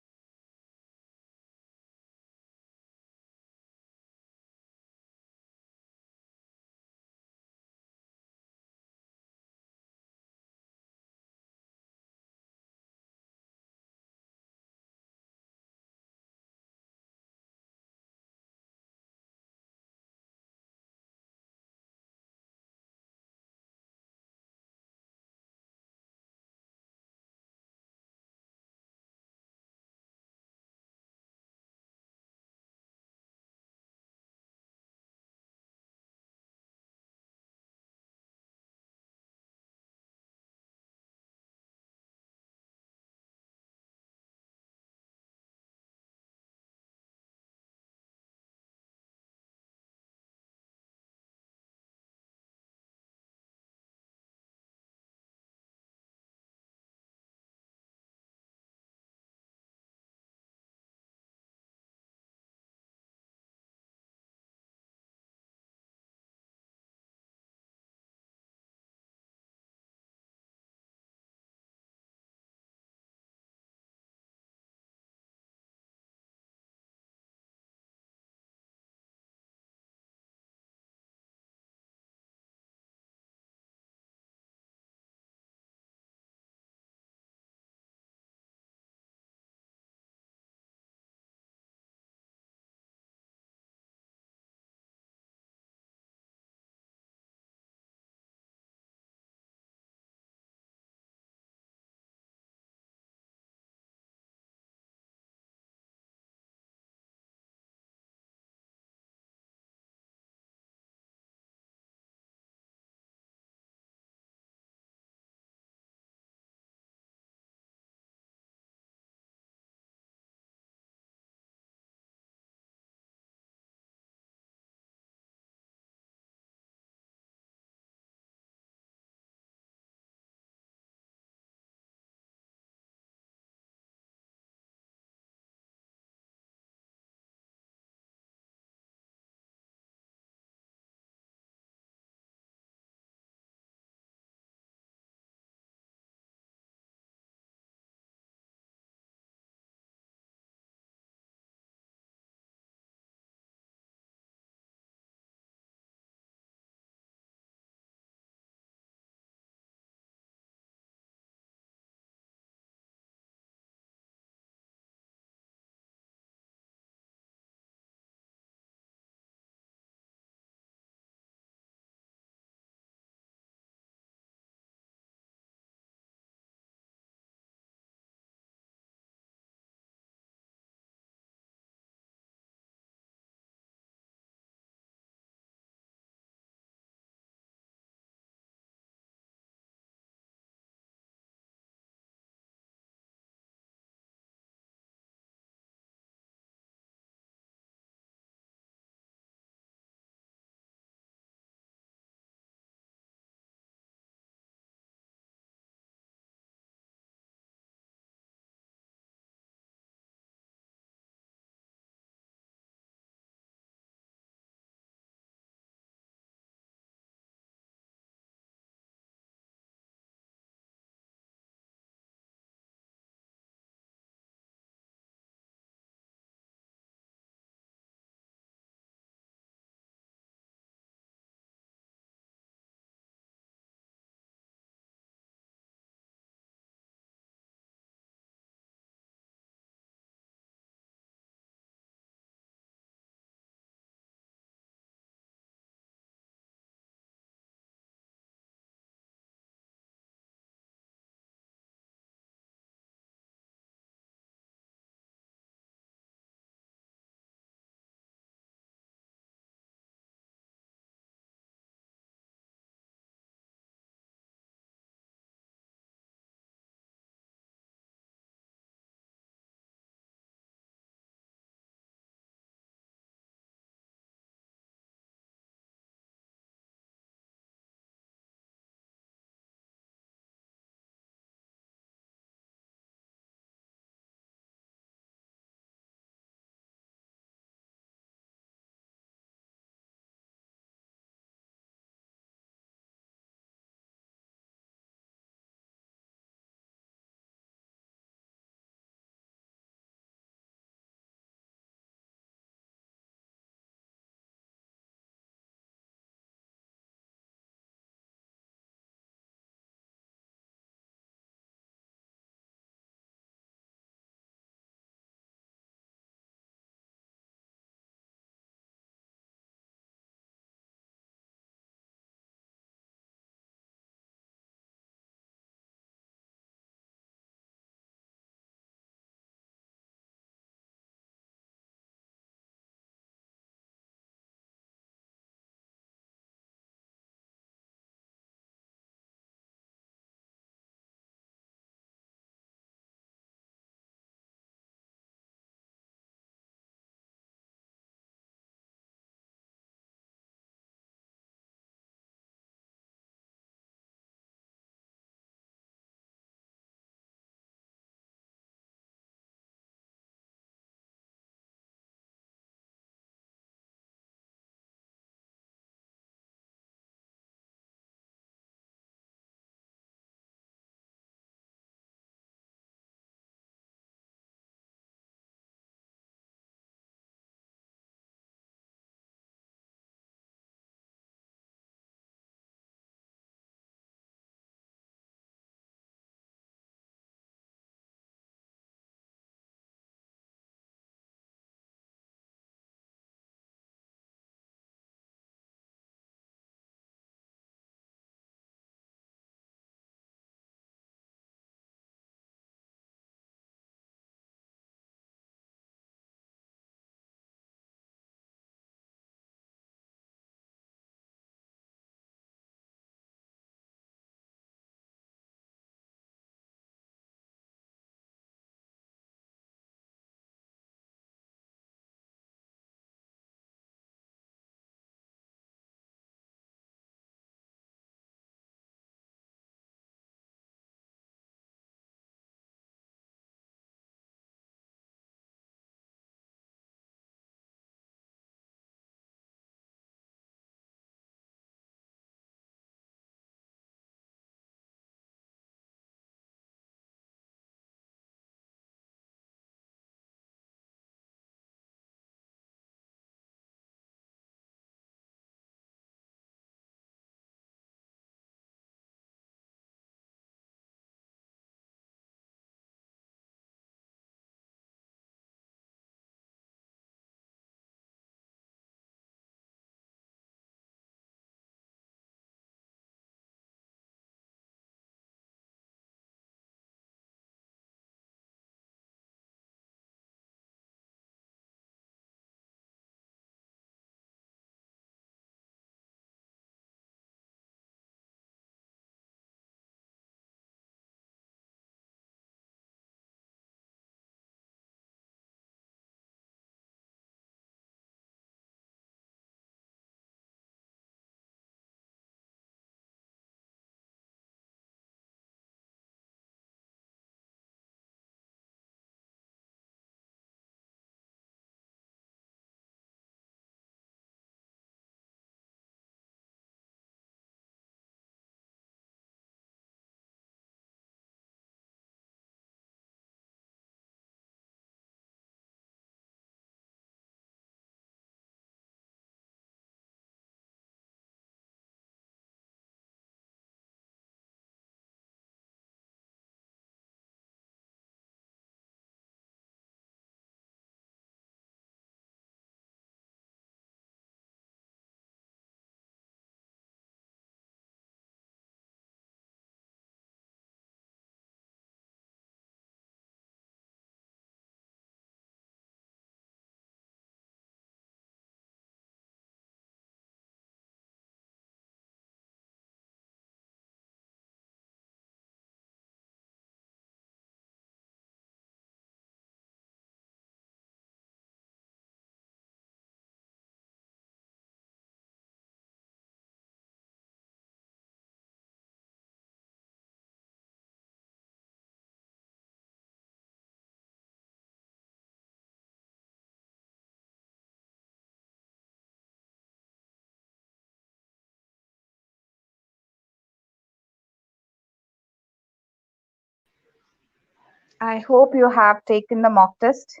I hope you have taken the mock test.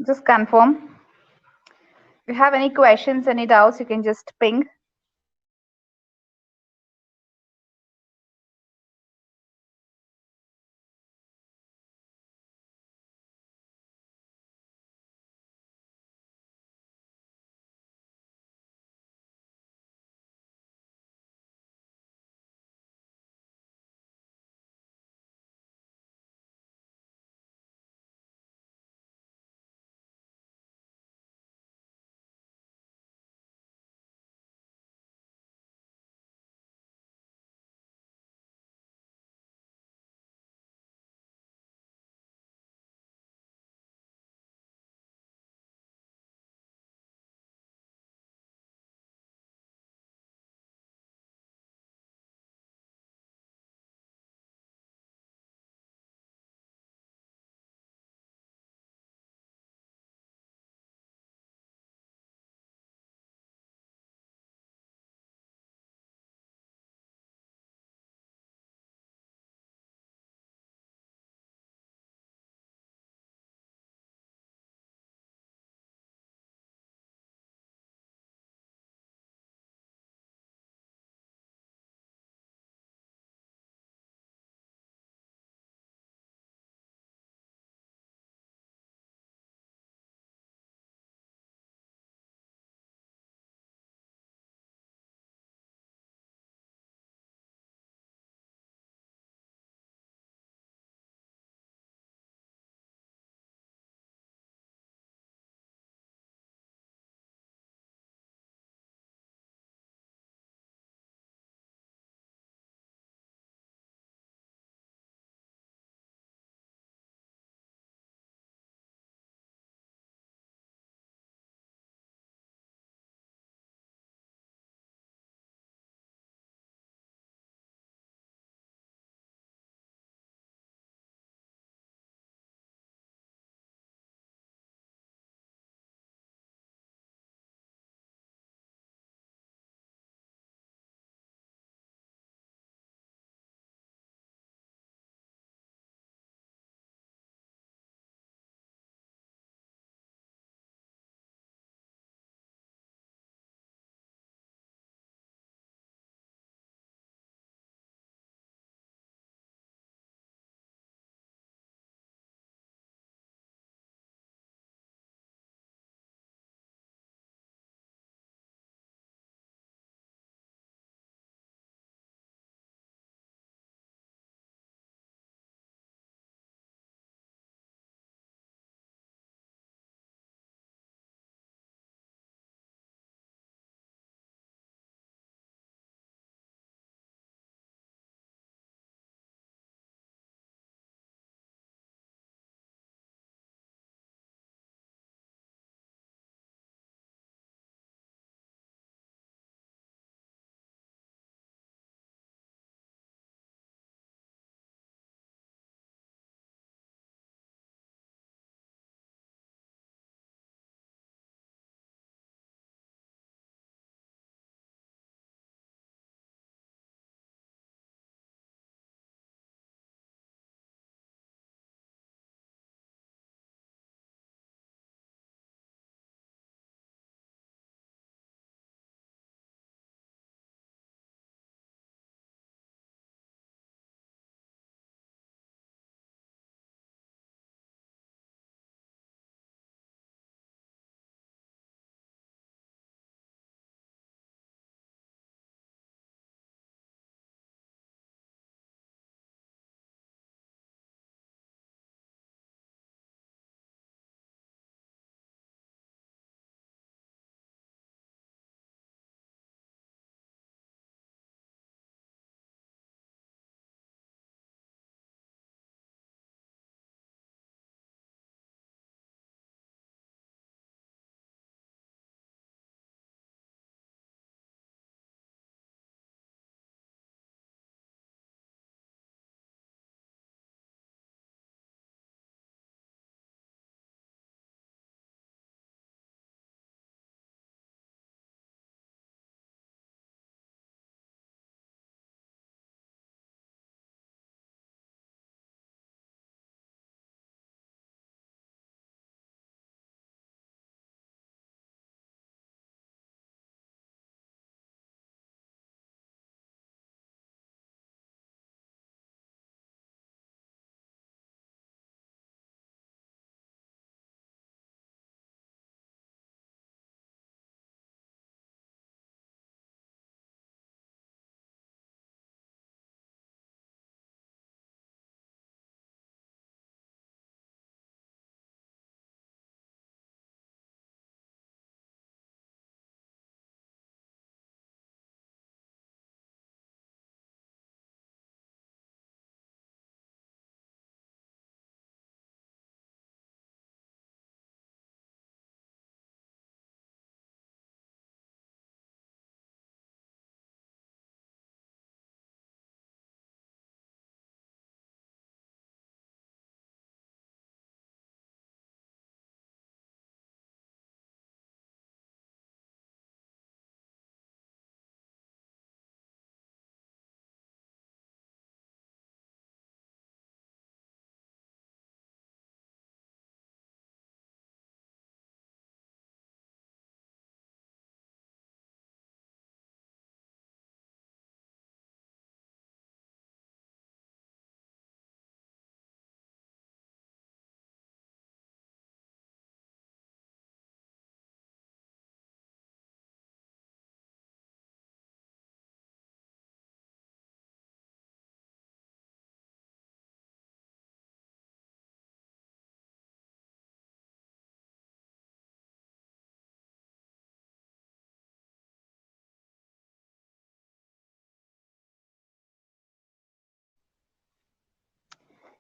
Just confirm. If you have any questions, any doubts, you can just ping.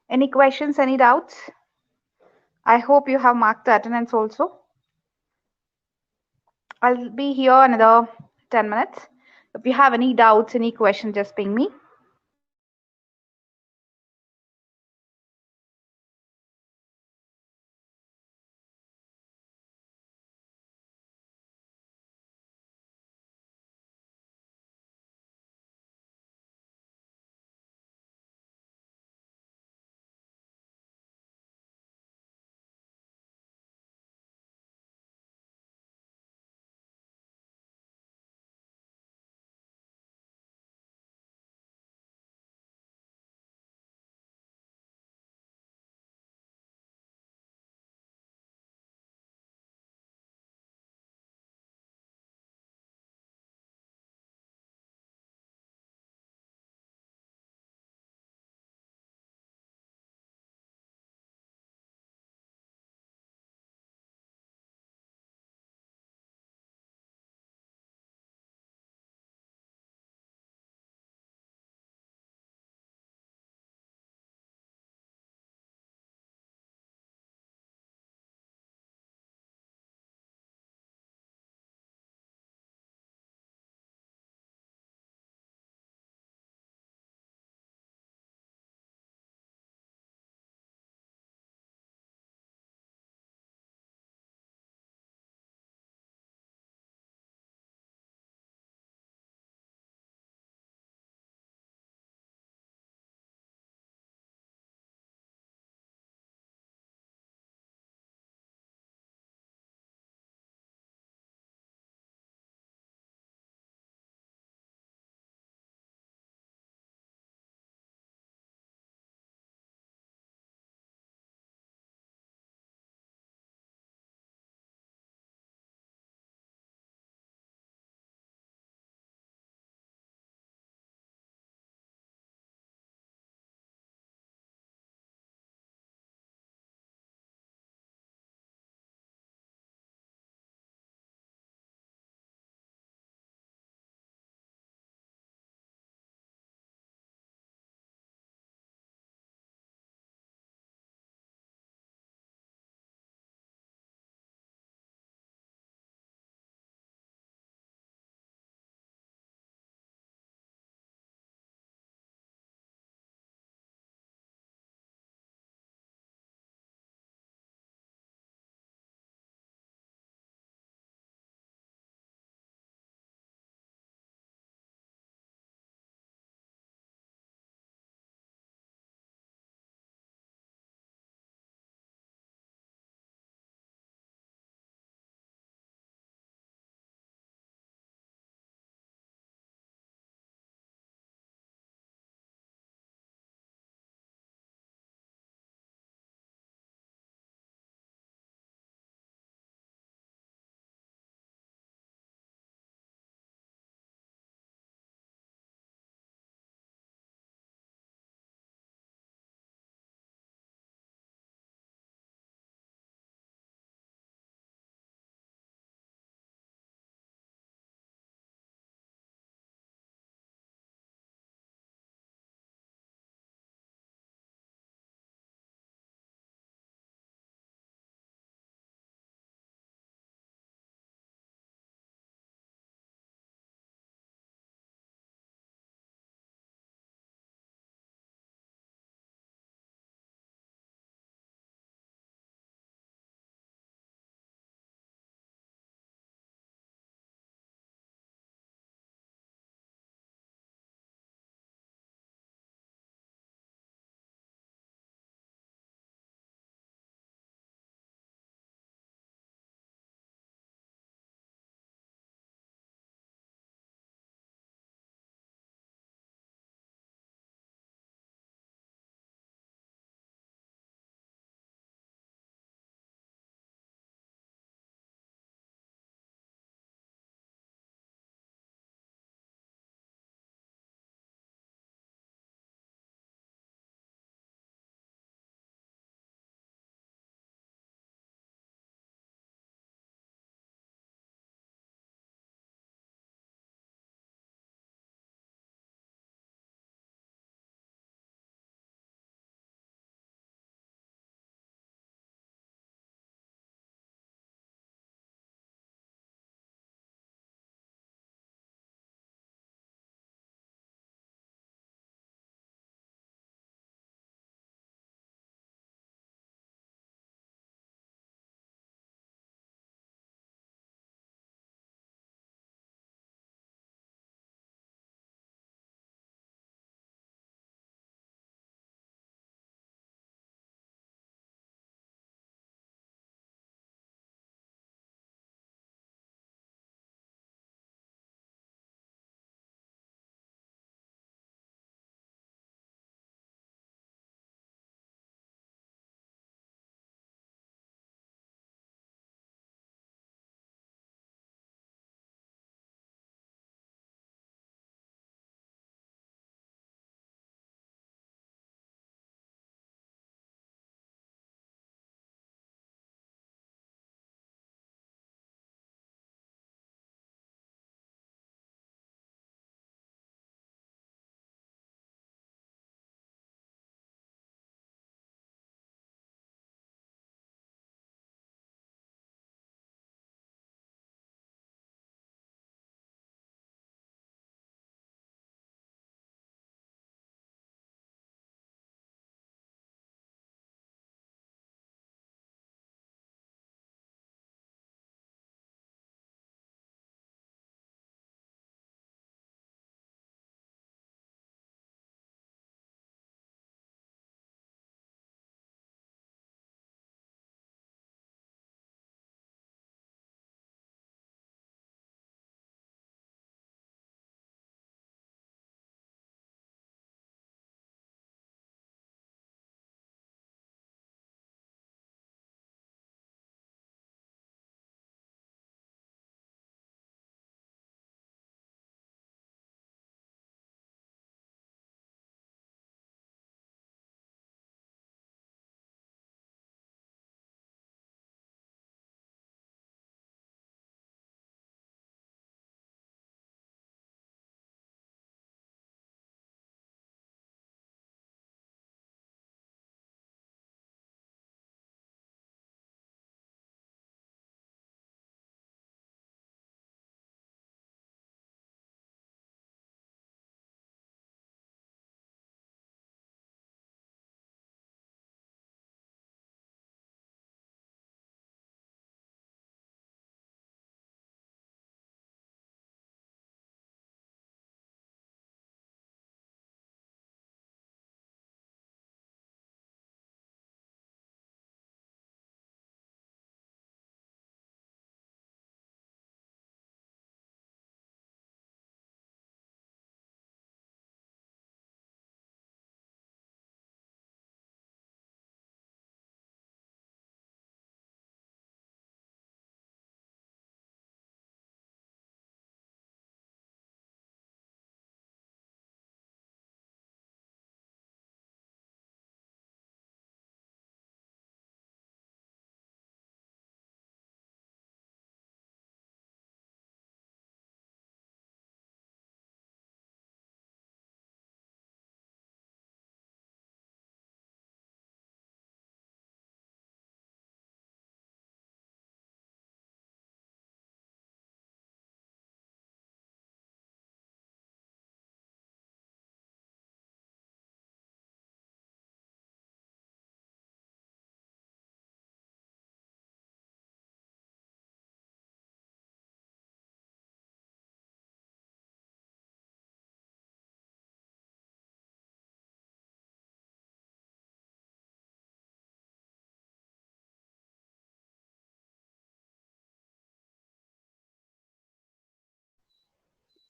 Any questions, any doubts? I hope you have marked the attendance also. I'll be here another 10 minutes. If you have any doubts, any questions, just ping me.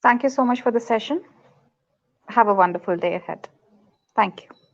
Thank you so much for the session. Have a wonderful day ahead. Thank you.